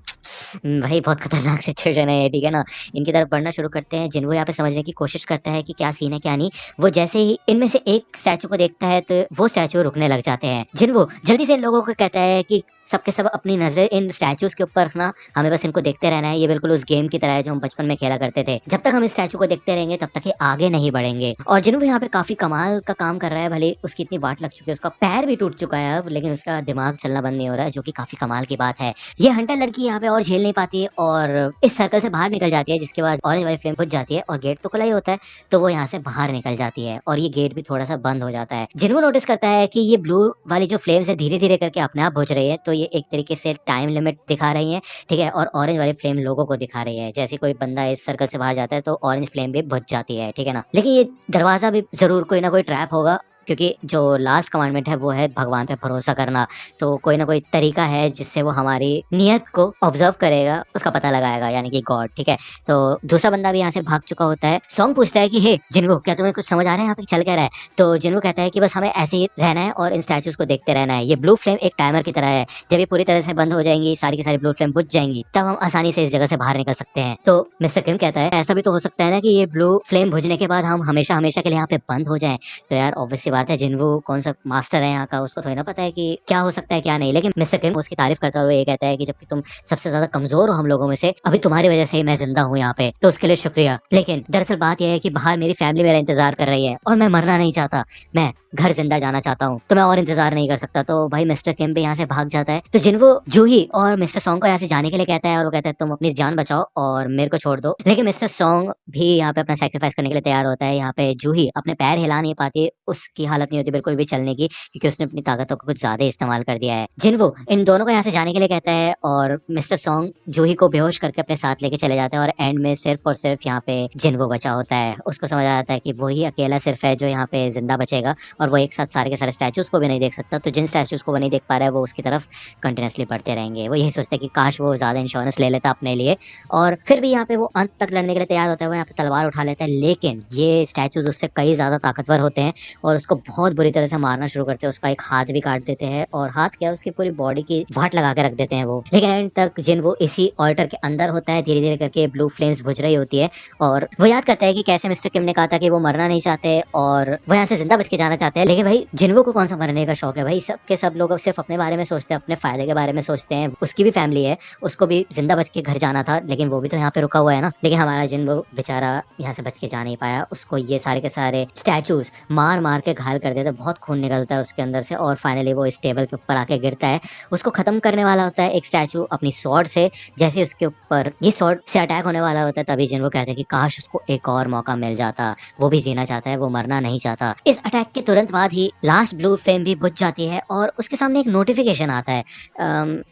भाई बहुत खतरनाक सिचुएशन है ये, ठीक है ना। इनकी तरफ बढ़ना शुरू करते हैं। जिनको यहाँ पे समझने की कोशिश करता है कि क्या सीन है क्या नहीं। वो जैसे ही इनमें से एक स्टैचू को देखता है तो वो स्टैचू रुकने लग जाते हैं। जिनको जल्दी से इन लोगों को कहता है कि सबके सब अपनी नजर इन स्टैचूज के ऊपर रखना, हमें बस इनको देखते रहना है। ये बिल्कुल उस गेम की तरह है जो हम बचपन में खेला करते थे। जब तक हम इस स्टैचू को देखते रहेंगे तब तक ये आगे नहीं बढ़ेंगे। और जिनको यहाँ पे काफी कमाल का काम कर रहा है। भले उसकी इतनी वाट लग चुकी है, उसका पैर भी टूट चुका है अब, लेकिन उसका दिमाग चलना बंद नहीं हो रहा है, जो कि काफी कमाल की बात है। ये हंटर लड़की यहाँ पे और झेल नहीं पाती है और इस सर्कल से बाहर निकल जाती है, जिसके बाद ऑरेंज वाली फ्लेम बुझ जाती है और गेट तो खुला ही होता है तो वो यहाँ से बाहर निकल जाती है और ये गेट भी थोड़ा सा बंद हो जाता है। जिनको नोटिस करता है कि ये ब्लू वाली जो फ्लेम्स है धीरे धीरे करके अपने आप बुझ रही है, तो ये एक तरीके से टाइम लिमिट दिखा रही है, ठीक है। और ऑरेंज वाली फ्लेम लोगों को दिखा रही है। जैसे कोई बंदा इस सर्कल से बाहर जाता है तो ऑरेंज फ्लेम भी बुझ जाती है, ठीक है ना। लेकिन ये दरवाजा भी जरूर कोई ना कोई ट्रैप होगा क्योंकि जो लास्ट कमांडमेंट है वो है भगवान पे भरोसा करना। तो कोई ना कोई तरीका है जिससे वो हमारी नियत को ऑब्जर्व करेगा, उसका पता लगाएगा, यानी कि गॉड। ठीक है, तो दूसरा बंदा भी यहाँ से भाग चुका होता है। सॉन्ग पूछता है कि हे जिन्वो, क्या तुम्हें कुछ समझ आ रहा है यहाँ पे चल क्या रहा है? तो जिन्वो कहता है कि बस हमें ऐसे ही रहना है और इन स्टैचूज को देखते रहना है। ये ब्लू फ्लेम एक टाइमर की तरह है, जब ये पूरी तरह से बंद हो जाएंगी, सारी की सारी ब्लू फ्लेम बुझ जाएंगी, तब हम आसानी से इस जगह से बाहर निकल सकते हैं। तो मिस्टर किम कहता है ऐसा भी तो हो सकता है ना कि ये ब्लू फ्लेम बुझने के बाद हम हमेशा हमेशा के लिए यहाँ पे बंद हो जाएं। तो यार ऑब्वियस सी बात है, जिन्वो कौन सा मास्टर है यहाँ का, उसको थोड़ी ना पता है कि क्या हो सकता है क्या नहीं। लेकिन मिस्टर किम उसकी तारीफ करता हुआ ये कहता है कि जबकि तुम सबसे ज्यादा कमजोर हो हम लोगों में से, अभी तुम्हारी वजह से ही मैं जिंदा हूँ यहाँ पे, तो उसके लिए शुक्रिया। लेकिन दरअसल बात यह है कि बाहर मेरी फैमिली मेरा इंतजार कर रही है और मैं मरना नहीं चाहता, मैं घर जिंदा जाना चाहता हूँ, तो मैं और इंतजार नहीं कर सकता। तो भाई मिस्टर किम भी यहाँ से भाग जाता है। तो जिन्वो जूही और मिस्टर सॉन्ग को यहाँ से जाने के लिए कहता है और वो कहता है तुम अपनी जान बचाओ और मेरे को छोड़ दो। लेकिन मिस्टर सॉन्ग भी यहाँ पे अपना सेक्रीफाइस करने के लिए तैयार होता है। यहाँ पे जूही अपने पैर हिला नहीं पाती, उसकी हालत नहीं होती बिल्कुल भी चलने की, क्योंकि उसने अपनी ताकतों को कुछ ज्यादा इस्तेमाल कर दिया है। जिन्वो इन दोनों को यहाँ से जाने के लिए कहता है और मिस्टर सॉन्ग जूही को बेहोश करके अपने साथ लेके चले जाते हैं और एंड में सिर्फ और सिर्फ यहाँ पे जिन्वो बचा होता है। उसको समझ आ जाता है कि वही अकेला सिर्फ है जो यहाँ पे जिंदा बचेगा और वो एक साथ सारे के सारे स्टैचूज को भी नहीं देख सकता। तो जिन स्टैचूज को वो नहीं देख पा रहा है वो उसकी तरफ कंटिन्यूसली बढ़ते रहेंगे। वो यही सोचते हैं कि काश वो ज्यादा इंश्योरेंस ले लेता अपने लिए, और फिर भी यहाँ पे वो अंत तक लड़ने के लिए तैयार होता है। वो यहाँ पे तलवार उठा लेता है, लेकिन ये स्टैचूज उससे कई ज्यादा ताकतवर होते हैं और उसको बहुत बुरी तरह से मारना शुरू करते हैं। उसका एक हाथ भी काट देते हैं और हाथ क्या, उसकी पूरी बॉडी की वाट लगा के रख देते हैं वो। लेकिन एंड तक जिन वो इसी ऑल्टर के अंदर होता है, धीरे धीरे करके ब्लू फ्लेम्स बुझ रही होती है और वो याद करता है कि कैसे मिस्टर किम ने कहा था कि वो मरना नहीं चाहते और वो यहाँ से जिंदा बच के जाना चाहते हैं। लेकिन भाई जिन्वो को कौन सा मरने का शौक है? भाई सब के सब लोग अब सिर्फ अपने बारे में सोचते हैं, अपने फायदे के बारे में सोचते हैं। उसकी भी फैमिली है, उसको भी जिंदा बच के घर जाना था, लेकिन वो भी तो यहाँ पे रुका हुआ है ना। लेकिन हमारा जिन्वो बेचारा यहाँ से बच के जा नहीं पाया, उसको ये सारे के सारे स्टैचूज मार मार के घायल कर देते, बहुत खून निकलता है उसके अंदर से और फाइनली वो इस टेबल के ऊपर आके गिरता है। उसको खत्म करने वाला होता है एक स्टैचू अपनी स्वॉर्ड से। जैसे उसके ऊपर ये स्वॉर्ड से अटैक होने वाला होता है, तभी जिन्वो कहते हैं कि काश उसको एक और मौका मिल जाता, वो भी जीना चाहता है, वो मरना नहीं चाहता। इस अटैक के तुरंत बाद ही लास्ट ब्लू फ्लेम भी बुझ जाती है और उसके सामने एक नोटिफिकेशन आता है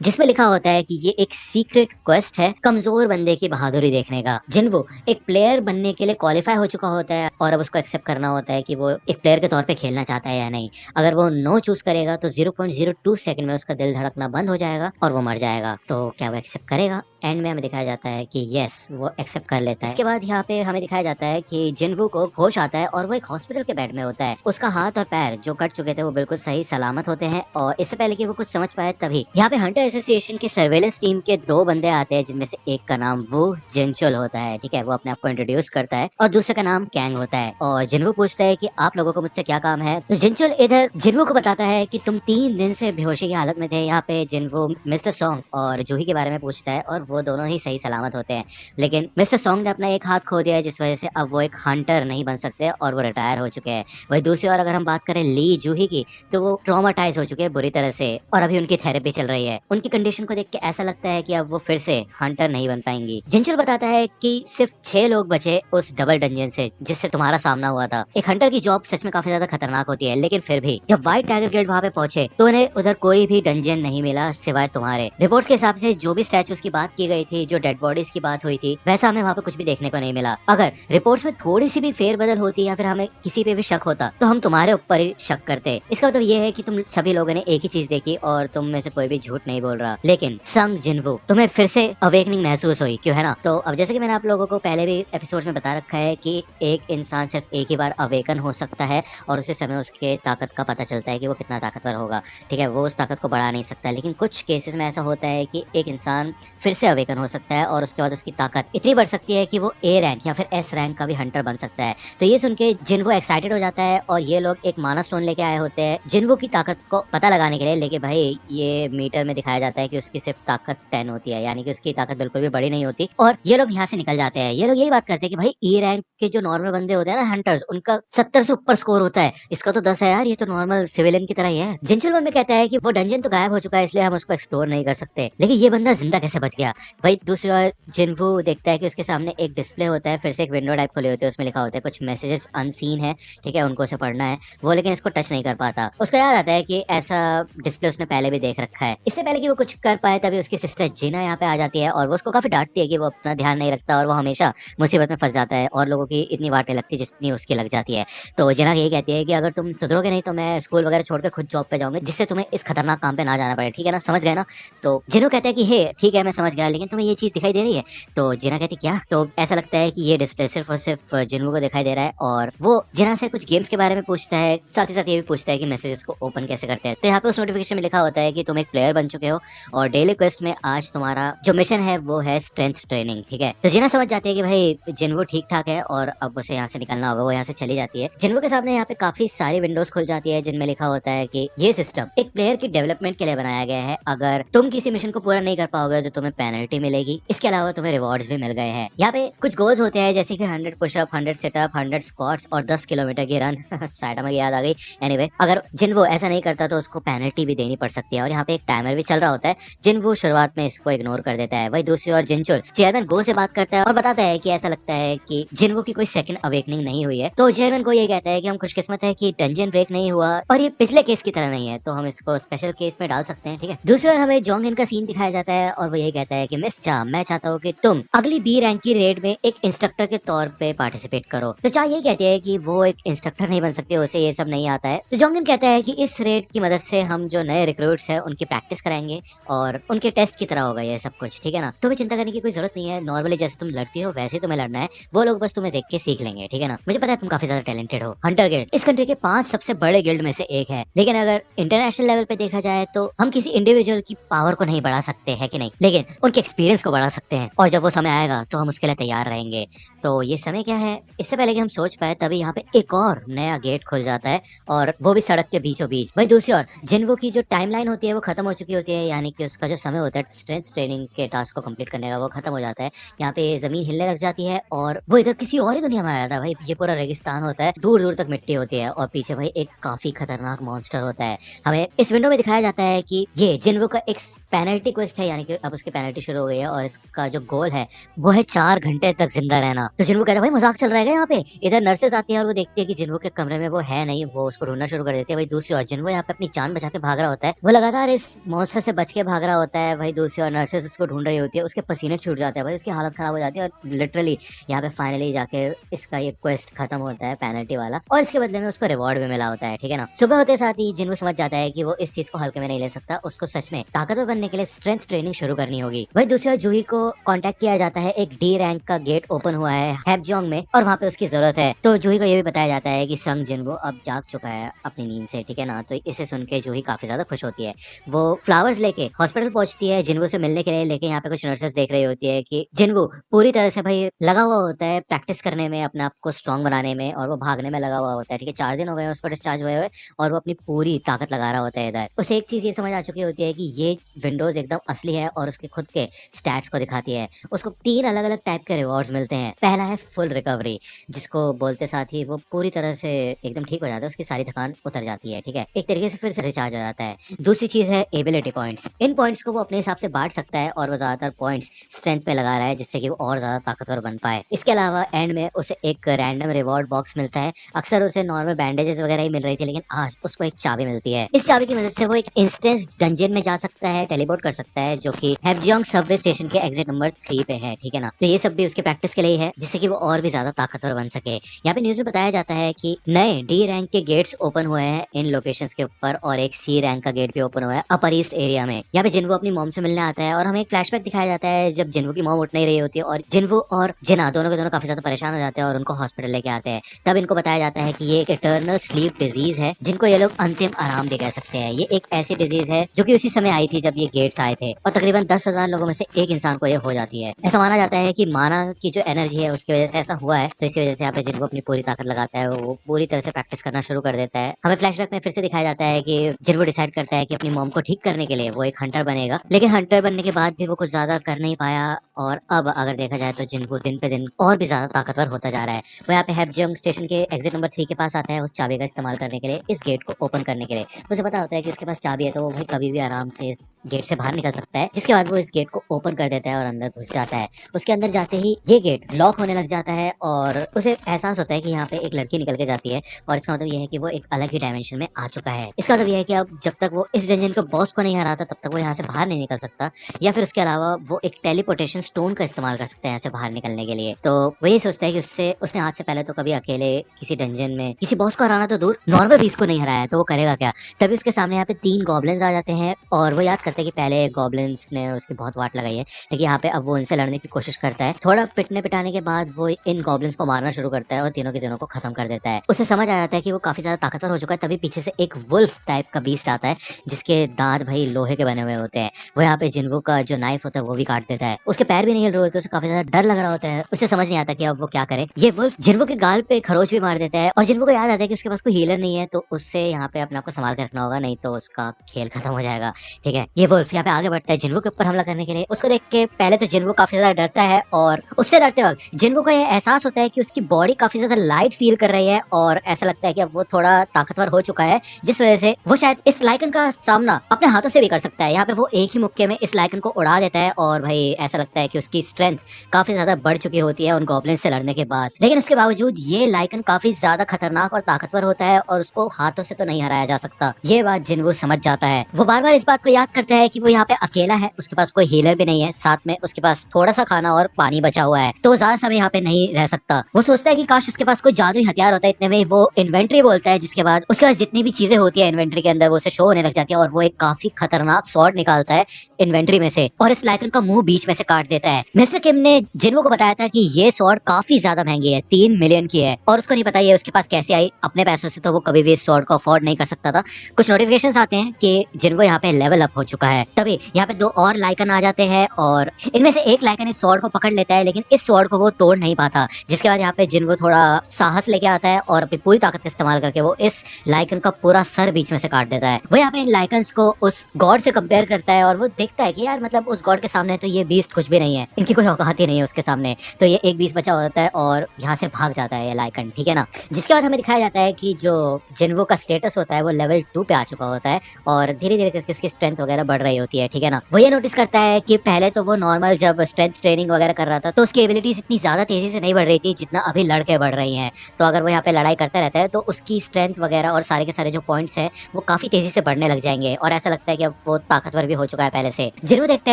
जिसमें लिखा होता है कि ये एक सीक्रेट क्वेस्ट है कमजोर बंदे की बहादुरी देखने का। जिन्वो एक प्लेयर बनने के लिए क्वालिफाई हो चुका होता है और अब उसको एक्सेप्ट करना होता है कि वो एक प्लेयर के तौर पे खेलना चाहता है या नहीं। अगर वो नो चूज करेगा तो 0.02 सेकंड में उसका दिल धड़कना बंद हो जाएगा और वो मर जाएगा। तो क्या वो एक्सेप्ट करेगा? एंड में हमें दिखाया जाता है कि यस, वो एक्सेप्ट कर लेता है। इसके बाद यहाँ पे हमें दिखाया जाता है कि जिन्वो को होश आता है और वो एक हॉस्पिटल के बेड में होता है। उसका हाथ और पैर जो कट चुके थे वो बिल्कुल सही सलामत होते हैं और इससे पहले कि वो कुछ समझ पाए तभी यहाँ पे हंटर एसोसिएशन के सर्वेलेंस टीम के दो बंदे आते हैं, जिनमें से एक का नाम वो जिनचुल होता है। ठीक है, वो अपने आप को इंट्रोड्यूस करता है और दूसरे का नाम कैंग होता है। और जिन्वो पूछता है कि आप लोगों को मुझसे क्या काम है? तो जिनचुल इधर जिन्वो को बताता है कि तुम 3 दिन से बेहोशी की हालत में थे। यहाँ पे जिन्वो मिस्टर सॉन्ग और जूही के बारे में पूछता है और वो दोनों ही सही सलामत होते हैं। लेकिन मिस्टर सॉन्ग ने अपना एक हाथ खो दिया है, जिस वजह से अब वो एक हंटर नहीं बन सकते और वो रिटायर हो चुके हैं। वही दूसरी ओर अगर हम बात करें ली जूही की, तो वो ट्रॉमाटाइज हो चुके हैं बुरी तरह से और अभी उनकी थेरेपी चल रही है। उनकी कंडीशन को देख के ऐसा लगता है कि अब वो फिर से हंटर नहीं बन पाएंगी। जिनचुल बताता है कि सिर्फ 6 लोग बचे उस डबल डंजन से जिससे तुम्हारा सामना हुआ था। एक हंटर की जॉब सच में काफी ज्यादा खतरनाक होती है, लेकिन फिर भी जब व्हाइट टाइगर गिल्ड वहाँ पे पहुंचे तो उन्हें उधर कोई भी डंजन नहीं मिला सिवाय तुम्हारे। रिपोर्ट्स के हिसाब से जो भी स्टैचूज की बात की गई थी, जो डेड बॉडीज की बात हुई थी, वैसा हमें वहाँ पे कुछ भी देखने को नहीं मिला। अगर रिपोर्ट्स में थोड़ी सी भी फेरबदल होती या फिर हमें किसी पे भी शक होता तो हम तुम्हारे ऊपर ही शक करते। इसका मतलब ये है कि तुम सभी लोगों ने एक ही चीज देखी और तुम में से कोई भी झूठ नहीं बोल रहा। लेकिन संग जिन्वो, तुम्हें फिर से अवेकनिंग महसूस हुई, क्यों है ना? तो अब जैसे कि मैंने आप लोगों को पहले भी एपिसोड में बता रखा है कि एक इंसान सिर्फ एक ही बार अवेकन हो सकता है और उसी समय उसके ताकत का पता चलता है कि वो कितना ताकतवर होगा। ठीक है, वो उस ताकत को बढ़ा नहीं सकता, लेकिन कुछ केसेस में ऐसा होता है कि एक इंसान फिर से अवेकन हो सकता है और उसके बाद उसकी ताकत इतनी बढ़ सकती है कि वो ए रैंक या फिर एस रैंक का भी हंटर बन सकता है। तो ये सुन के जिन्वो एक्साइटेड हो जाता है और ये लोग एक माना स्टोन लेके आए होते हैं जिन्वो की ताकत को पता लगाने के लिए। लेकिन भाई ये मीटर में दिखाया जाता है कि उसकी सिर्फ ताकत 10 होती है, यानी कि उसकी ताकत बिल्कुल भी बड़ी नहीं होती। और ये लोग यहाँ से निकल जाते हैं। ये लोग यही बात करते हैं कि भाई ए रैंक के जो नॉर्मल बंदे होते हैं ना हंटर्स, उनका 70 से ऊपर स्कोर होता है, इसका तो 10 है यार, ये तो नॉर्मल सिविलियन की तरह ही है। जिनचुल में कहता है कि वो डंजन तो गायब हो चुका है, इसलिए हम उसको एक्सप्लोर नहीं कर सकते, लेकिन ये बंदा जिंदा कैसे बच गया? भाई दूसरी ओर जिन्वो देखता है कि उसके सामने एक डिस्प्ले होता है, फिर से एक विंडो टाइप खुली होती है, उसमें लिखा होता है कुछ मैसेजेस अनसीन है। ठीक है, उनको उसे पढ़ना है वो, लेकिन इसको टच नहीं कर पाता। उसको याद आता है कि ऐसा डिस्प्ले उसने पहले भी देख रखा है। इससे पहले कि वो कुछ कर पाए तभी उसकी सिस्टर जिना यहाँ पे आ जाती है और वो उसको काफी डांटती है कि वो अपना ध्यान नहीं रखता और वो हमेशा मुसीबत में फंस जाता है और लोगों की इतनी वाट नहीं लगती जितनी उसकी लग जाती है। तो जिना यही कहती है कि अगर तुम सुधरोगे नहीं तो मैं स्कूल वगैरह छोड़ के खुद जॉब पे जाऊंगी, जिससे तुम्हें इस खतरनाक काम पे ना जाना पड़े, ठीक है ना, समझ गए ना। तो जिनो कहता है कि हे ठीक है मैं समझ गया, लेकिन तुम्हें ये चीज दिखाई दे रही है। तो जिना कहती क्या। तो ऐसा लगता है कि ये डिस्प्ले सिर्फ और सिर्फ जिन्नू को दिखाई दे रहा है, और वो जिना से कुछ गेम्स के बारे में पूछता है, साथ ही साथ ये भी पूछता है कि मैसेजेस को ओपन कैसे करते हैं। तो यहाँ पे उस नोटिफिकेशन में लिखा होता है कि तुम एक प्लेयर बन चुके हो और डेली क्वेस्ट में आज तुम्हारा जो मिशन है वो है स्ट्रेंथ ट्रेनिंग, ठीक है। तो जिना समझ जाती है कि भाई जिन्वो ठीक ठाक है और अब उसे यहाँ से निकलना होगा। वो यहाँ से चली जाती है। जिन्वो के सामने यहाँ पे काफी सारी विंडोज खुल जाती है जिनमें लिखा होता है कि ये सिस्टम एक प्लेयर की डेवलपमेंट के लिए बनाया गया है। अगर तुम किसी मिशन को पूरा नहीं कर पाओगे तो तुम्हें पेनल्टी मिलेगी, इसके अलावा तुम्हें रिवॉर्ड्स भी मिल गए हैं। यहाँ पे कुछ गोल्स होते हैं जैसे कि 100 पुशअप, 100 सिटअप, 100 स्क्वाट्स और 10 किलोमीटर की रन। साइडा में याद आ गई। एनीवे, अगर जिन्वो ऐसा नहीं करता तो उसको पेनल्टी भी देनी पड़ सकती है, और यहाँ पे एक टाइमर भी चल रहा होता है। जिन्वो शुरुआत में इसको इग्नोर कर देता है। वही दूसरी ओर जिनचुल चेयरमैन गो से बात करता है और बताता है कि ऐसा लगता है कि जिन्वो की कोई सेकंड अवेकनिंग नहीं हुई है। तो चेयरमैन को ये कहता है कि हम खुशकिस्मत है कि डंजन ब्रेक नहीं हुआ और ये पिछले केस की तरह नहीं है, तो हम इसको स्पेशल केस में डाल सकते हैं, ठीक है। दूसरी ओर हमें जोंगिन का सीन दिखाया जाता है और वो यही कहता है कि मिस चा, मैं चाहता हूँ कि तुम अगली बी रैंक की रेड में एक इंस्ट्रक्टर के तौर पे पार्टिसिपेट करो। तो चा यही कहती है कि वो एक इंस्ट्रक्टर नहीं बन सकती, उसे ये सब नहीं आता है। तो जोंगिन कहता है कि इस रेड की मदद से हम जो नए रिक्रूट्स हैं उनकी प्रैक्टिस कराएंगे और उनके टेस्ट की तरह होगा ये सब कुछ, ठीक है ना। तुम्हें चिंता करने की कोई जरूरत नहीं है, नॉर्मली जैसे तुम लड़ती हो वैसे तुम्हें लड़ना है, वो लोग बस तुम्हें देख के सीख लेंगे, ठीक है ना। मुझे पता है तुम काफी ज्यादा टैलेंटेड हो। हंटर गिल्ड इस कंट्री के 5 सबसे बड़े गिल्ड में से एक है, लेकिन अगर इंटरनेशनल लेवल पे देखा जाए तो हम किसी इंडिविजुअल की पावर को नहीं बढ़ा सकते हैं कि नहीं, लेकिन उनके एक्सपीरियंस को बढ़ा सकते हैं, और जब वो समय आएगा तो हम उसके लिए तैयार रहेंगे। तो ये समय क्या है, इससे पहले कि हम सोच पाए तभी यहाँ पे एक और नया गेट खुल जाता है, और वो भी सड़क के बीचों बीच। वही दूसरी ओर जिन्वो की जो टाइमलाइन होती है वो खत्म हो चुकी होती है, यानी कि उसका जो समय होता है स्ट्रेंथ ट्रेनिंग के टास्क को कंप्लीट करने का वो खत्म हो जाता है। यहाँ पे जमीन हिलने लग जाती है और वो इधर किसी और ही दुनिया में आ जाता है। भाई ये पूरा रेगिस्तान होता है, दूर दूर तक मिट्टी होती है और पीछे भाई एक काफी खतरनाक मॉन्स्टर होता है। हमें इस विंडो में दिखाया जाता है कि ये जिन्वो का एक पेनल्टी क्वेस्ट है, यानी कि अब उसकी पेनल्टी शुरू हो गई है और इसका जो गोल है वो है 4 घंटे तक जिंदा रहना। तो जिन्वो कहता है भाई मजाक चल रहा है यहाँ पे। इधर नर्सेस आती है और वो देखती है कि जिन्वो के कमरे में वो है नहीं, वो उसको ढूंढना शुरू कर देती है। वही दूसरी ओर जिन्वो यहाँ पे अपनी जान बचा के भाग रहा होता है, वो लगातार इस मॉन्स्टर से बच के भाग रहा होता है। वही दूसरी ओर नर्सेस उसको ढूंढ रही होती है, उसके पसीने छूट जाते हैं भाई, उसकी हालत खराब हो जाती है, और लिटरली यहाँ पे फाइनली जाके इसका ये क्वेस्ट खत्म होता है पेनल्टी वाला, और इसके बदले में उसको रिवॉर्ड भी मिला होता है, ठीक है ना। सुबह होते साथ ही जिन्वो समझ जाता है कि वो इस चीज को हल्के में नहीं ले सकता, उसको सच में ताकतवर बनने के लिए स्ट्रेंथ ट्रेनिंग शुरू करनी होगी। वही दूसरी ओर जूही को कांटेक्ट किया जाता है, एक डी रैंक का गेट ओपन हुआ है हैपजोंग में और वहाँ पे उसकी जरूरत है। तो जूही को ये भी बताया जाता है कि संग जिन्वो अब जाग चुका है अपनी नींद से, ठीक है ना। तो इसे सुन के जूही काफी ज्यादा खुश होती है। वो फ्लावर्स लेके हॉस्पिटल पहुंचती है जिन्वो से मिलने के लिए, लेके यहाँ पे कुछ नर्सेस देख रही होती है कि जिन्वो पूरी तरह से भाई लगा हुआ होता है प्रैक्टिस करने में, अपने आप को स्ट्रॉन्ग बनाने में, और वो भागने में लगा हुआ होता है, ठीक है। 4 दिन हो गए उसको डिस्चार्ज हुए हुए और वो अपनी पूरी ताकत लगा रहा होता है इधर। उसे एक चीज ये समझ आ चुकी होती है कि ये विंडोज एकदम असली है और उसके खुद के स्टैट्स को दिखाती है। उसको 3 अलग अलग टाइप के रिवॉर्ड्स मिलते हैं। पहला है फुल रिकवरी, जिसको बोलते साथ ही वो पूरी तरह से एकदम ठीक हो जाता है, उसकी सारी थकान उतर जाती है, ठीक है, एक तरीके से फिर से रिचार्ज हो जाता है। दूसरी चीज है एबिलिटी पॉइंट्स। इन पॉइंट्स को वो अपने हिसाब से बांट सकता है और वो ज्यादातर पॉइंट्स स्ट्रेंथ में लगा रहा है जिससे कि वो और ज्यादा ताकतवर बन पाए। इसके अलावा एंड में उसे एक रैंडम रिवॉर्ड बॉक्स मिलता है। अक्सर उसे नॉर्मल बैंडेजेस वगैरह ही मिल रही थी, लेकिन आज उसको एक चाबी मिलती है। इस चाबी की मदद से वो एक इंस्टेंस डंजन में जा सकता है, टेलीपोर्ट कर सकता है, जो कि हैपजोंग सबवे स्टेशन के एग्जिट नंबर 3 पे है, ठीक है ना। तो ये सब भी उसकी प्रैक्टिस के लिए है, जिससे कि वो और भी ज्यादा ताकतवर बन सके। यहाँ पे न्यूज में बताया जाता है कि नए डी रैंक के गेट्स ओपन हुए हैं इन लोकेशंस के ऊपर, और एक सी रैंक का गेट भी ओपन हुआ है अपर ईस्ट एरिया में। यहाँ पे जिन्वो अपनी मॉम से मिलने आता है और हमें एक फ्लैशबैक दिखाया जाता है जब जिन्वो की मॉम उठ नहीं रही होती है और जिन्वो और जिना दोनों के दोनों काफी ज्यादा परेशान हो जाते हैं और उनको हॉस्पिटल लेके आते हैं। तब इनको बताया जाता है कि ये एक इटर्नल स्लीप डिजीज है, जिनको ये लोग अंतिम आराम भी कह सकते हैं। ये एक ऐसी डिजीज है जो कि उसी समय आई थी जब ये गेट्स आए थे, और तकरीबन 10,000 लोगों में से एक इंसान को ये हो जाती है। ऐसा माना जाता है कि माना की जो एनर्जी है उसकी वजह से ऐसा हुआ है, तो इसी वजह से यहाँ पे जिन्वो अपनी पूरी ताकत लगाता है, वो पूरी तरह से प्रैक्टिस करना शुरू कर देता है। हमें फ्लैशबैक में फिर से दिखाया जाता है कि जिन्वो डिसाइड करता है कि अपनी मॉम को ठीक करने के लिए वो एक हंटर बनेगा, लेकिन हंटर बनने के बाद भी वो कुछ ज्यादा कर नहीं पाया, और अब अगर देखा जाए तो जिन्वो दिन पे दिन और भी ज्यादा ताकतवर होता जा रहा है। वो यहाँ पे हैपजोंग स्टेशन के एग्जिट नंबर 3 के पास आता है उस चाबी का इस्तेमाल करने के लिए, इस गेट को ओपन करने के लिए। उसे पता होता है कि उसके पास चाबी है, तो वो भाई कभी भी आराम से इस गेट से बाहर निकल सकता है। जिसके बाद वो इस गेट को ओपन कर देता है और अंदर घुस जाता है। उसके अंदर जाते ही ये गेट लॉक होने लग जाता है और उसे एहसास होता है कि यहाँ पे एक लड़की निकल के जाती है, और इसका मतलब ये है कि वो एक अलग ही डायमेंशन में आ चुका है। इसका मतलब ये है कि अब जब तक वो इस डंजन के बॉस को नहीं हराता तब तक वो यहाँ से बाहर नहीं निकल सकता, या फिर उसके अलावा वो एक टेलीपोर्टेशन स्टोन का इस्तेमाल कर सकता है यहाँ से बाहर निकलने के लिए। तो वो ये सोचता सोचता है कि उससे उसने आज से पहले तो कभी अकेले किसी डंजन में किसी बॉस को हराना तो दूर, नॉर्मल बीस को नहीं हराया है, तो वो करेगा क्या। तभी उसके सामने यहाँ पे 3 गॉब्लिन्स आ जाते हैं और वो याद करते हैं कि पहले गॉब्लिन्स ने उसकी बहुत वाट लगाई है, लेकिन यहाँ पे अब वो उनसे लड़ने की कोशिश करता है। थोड़ा पिटने पिटाने के बाद वो इन गॉब्लिन्स को मारना शुरू करता है और तीनों के तीनों को खत्म कर देता है। उसे समझ आ जाता है कि वो काफी ज्यादा ताकतवर हो चुका है। तभी पीछे से एक वुल्फ टाइप का बीस्ट आता है जिसके दांत भाई लोहे के बने हुए होते हैं। वो यहाँ पे जिन्वो का जो नाइफ होता है वो भी काट देता है। उसके पैर भी नहीं हिल रहे होते, उसे काफी ज्यादा डर लग रहा होता है। उसे समझ नहीं आता कि अब वो क्या करे। ये वुल्फ जिन्वो के गाल पे खरोच भी मार देता है और जिन्वो को याद आता है कि उसके पास कोई हीलर नहीं है, तो उससे यहाँ पे अपने आप को संभाल के रखना होगा, नहीं तो उसका खेल खत्म हो जाएगा। ठीक है, ये वुल्फ यहाँ पे आगे बढ़ता है जिन्वो के ऊपर हमला करने के लिए। उसको देख के पहले तो जिन्वो काफी ज्यादा डरता है और उससे डरते वक्त जिन्वो को यह एहसास होता है कि उसकी बॉडी काफी ज्यादा लाइट फील कर रही है और ऐसा लगता है कि अब वो थोड़ा ताकतवर हो चुका है, जिस वजह से वो शायद इस लाइकन का सामना अपने हाथों से भी कर सकता है। यहाँ पे वो एक ही मुक्के में इस लाइकन को उड़ा देता है और भाई ऐसा लगता है कि उसकी स्ट्रेंथ काफी ज्यादा बढ़ चुकी होती है उन गॉब्लिन से लड़ने के बाद। लेकिन उसके बावजूद ये लाइकन काफी ज्यादा खतरनाक और ताकतवर होता है और उसको हाथों से तो नहीं हराया जा सकता। ये बात जिन्वो समझ जाता है। वो बार बार इस बात को याद करता है कि वो यहाँ पे अकेला है, उसके पास कोई हीलर भी नहीं है, साथ में उसके पास थोड़ा सा खाना और पानी बचा हुआ है, तो ज्यादा समय यहाँ पे नहीं रह सकता। वो सोचता है कि काश उसके पास कोई जादुई हथियार होता है। इतने में वो इन्वेंट्री बोलता है, जिसके बाद उसके पास जितनी भी चीजें होती है इन्वेंट्री के अंदर वो उसे शो होने लग जाती है और वो एक काफी खतरनाक स्वॉर्ड निकालता है इन्वेंट्री में से और इस लाइकन का मुंह बीच में से काट देता है। मिस्टर किम ने जिन्वो को बताया था कि ये स्वॉर्ड काफी ज्यादा महंगी है, 3 मिलियन की है, और उसको नहीं पता ये उसके पास कैसे आई। अपने पैसों से तो वो कभी भी इस स्वॉर्ड को अफोर्ड नहीं कर सकता था। कुछ नोटिफिकेशंस आते हैं कि जिन्वो यहाँ पे लेवल अप हो चुका है। तभी यहाँ पे 2 और लाइकन आ जाते हैं और इनमें से एक लाइकन इस स्वॉर्ड को पकड़ लेता है, लेकिन इस स्वॉर्ड को वो तोड़ नहीं पाता। जिसके बाद यहाँ पे जिन्वो थोड़ा साहस लेके आता है और अपनी पूरी ताकत का इस्तेमाल करके वो इस लाइकन का पूरा सर बीच में से काट देता है। वो यहाँ पे इन लाइकन्स को उस गॉड से कंपेयर करता है और वो देखता है कि यार मतलब उस गॉड के सामने तो ये बीस्ट कुछ भी नहीं है, इनकी कोई औकात ही नहीं है उसके सामने। तो ये एक बीस्ट बचा होता है और यहाँ से भाग जाता है ये लाइकन, ठीक है ना। जिसके बाद हमें दिखाया जाता है कि जो जिन्वो का स्टेटस होता है वो लेवल 2 पे आ चुका होता है और धीरे धीरे करके उसकी स्ट्रेंथ वगैरह बढ़ रही होती है, ठीक है ना। वो ये नोटिस करता है कि पहले तो वो नॉर्मल जब स्ट्रेंथ ट्रेनिंग वगैरह कर रहा था तो उसकी एबिलिटीज इतनी ज्यादा तेजी से नहीं बढ़ रही थी जितना अभी लड़के बढ़ रही हैं। तो अगर वो यहाँ पे लड़ाई करता रहता है तो उसकी स्ट्रेंथ वगैरह और सारे के सारे जो पॉइंट्स हैं वो काफी तेजी से बढ़ने लग जाएंगे और ऐसा लगता है कि अब वो ताकतवर भी हो चुका है पहले से। जिन्वो देखता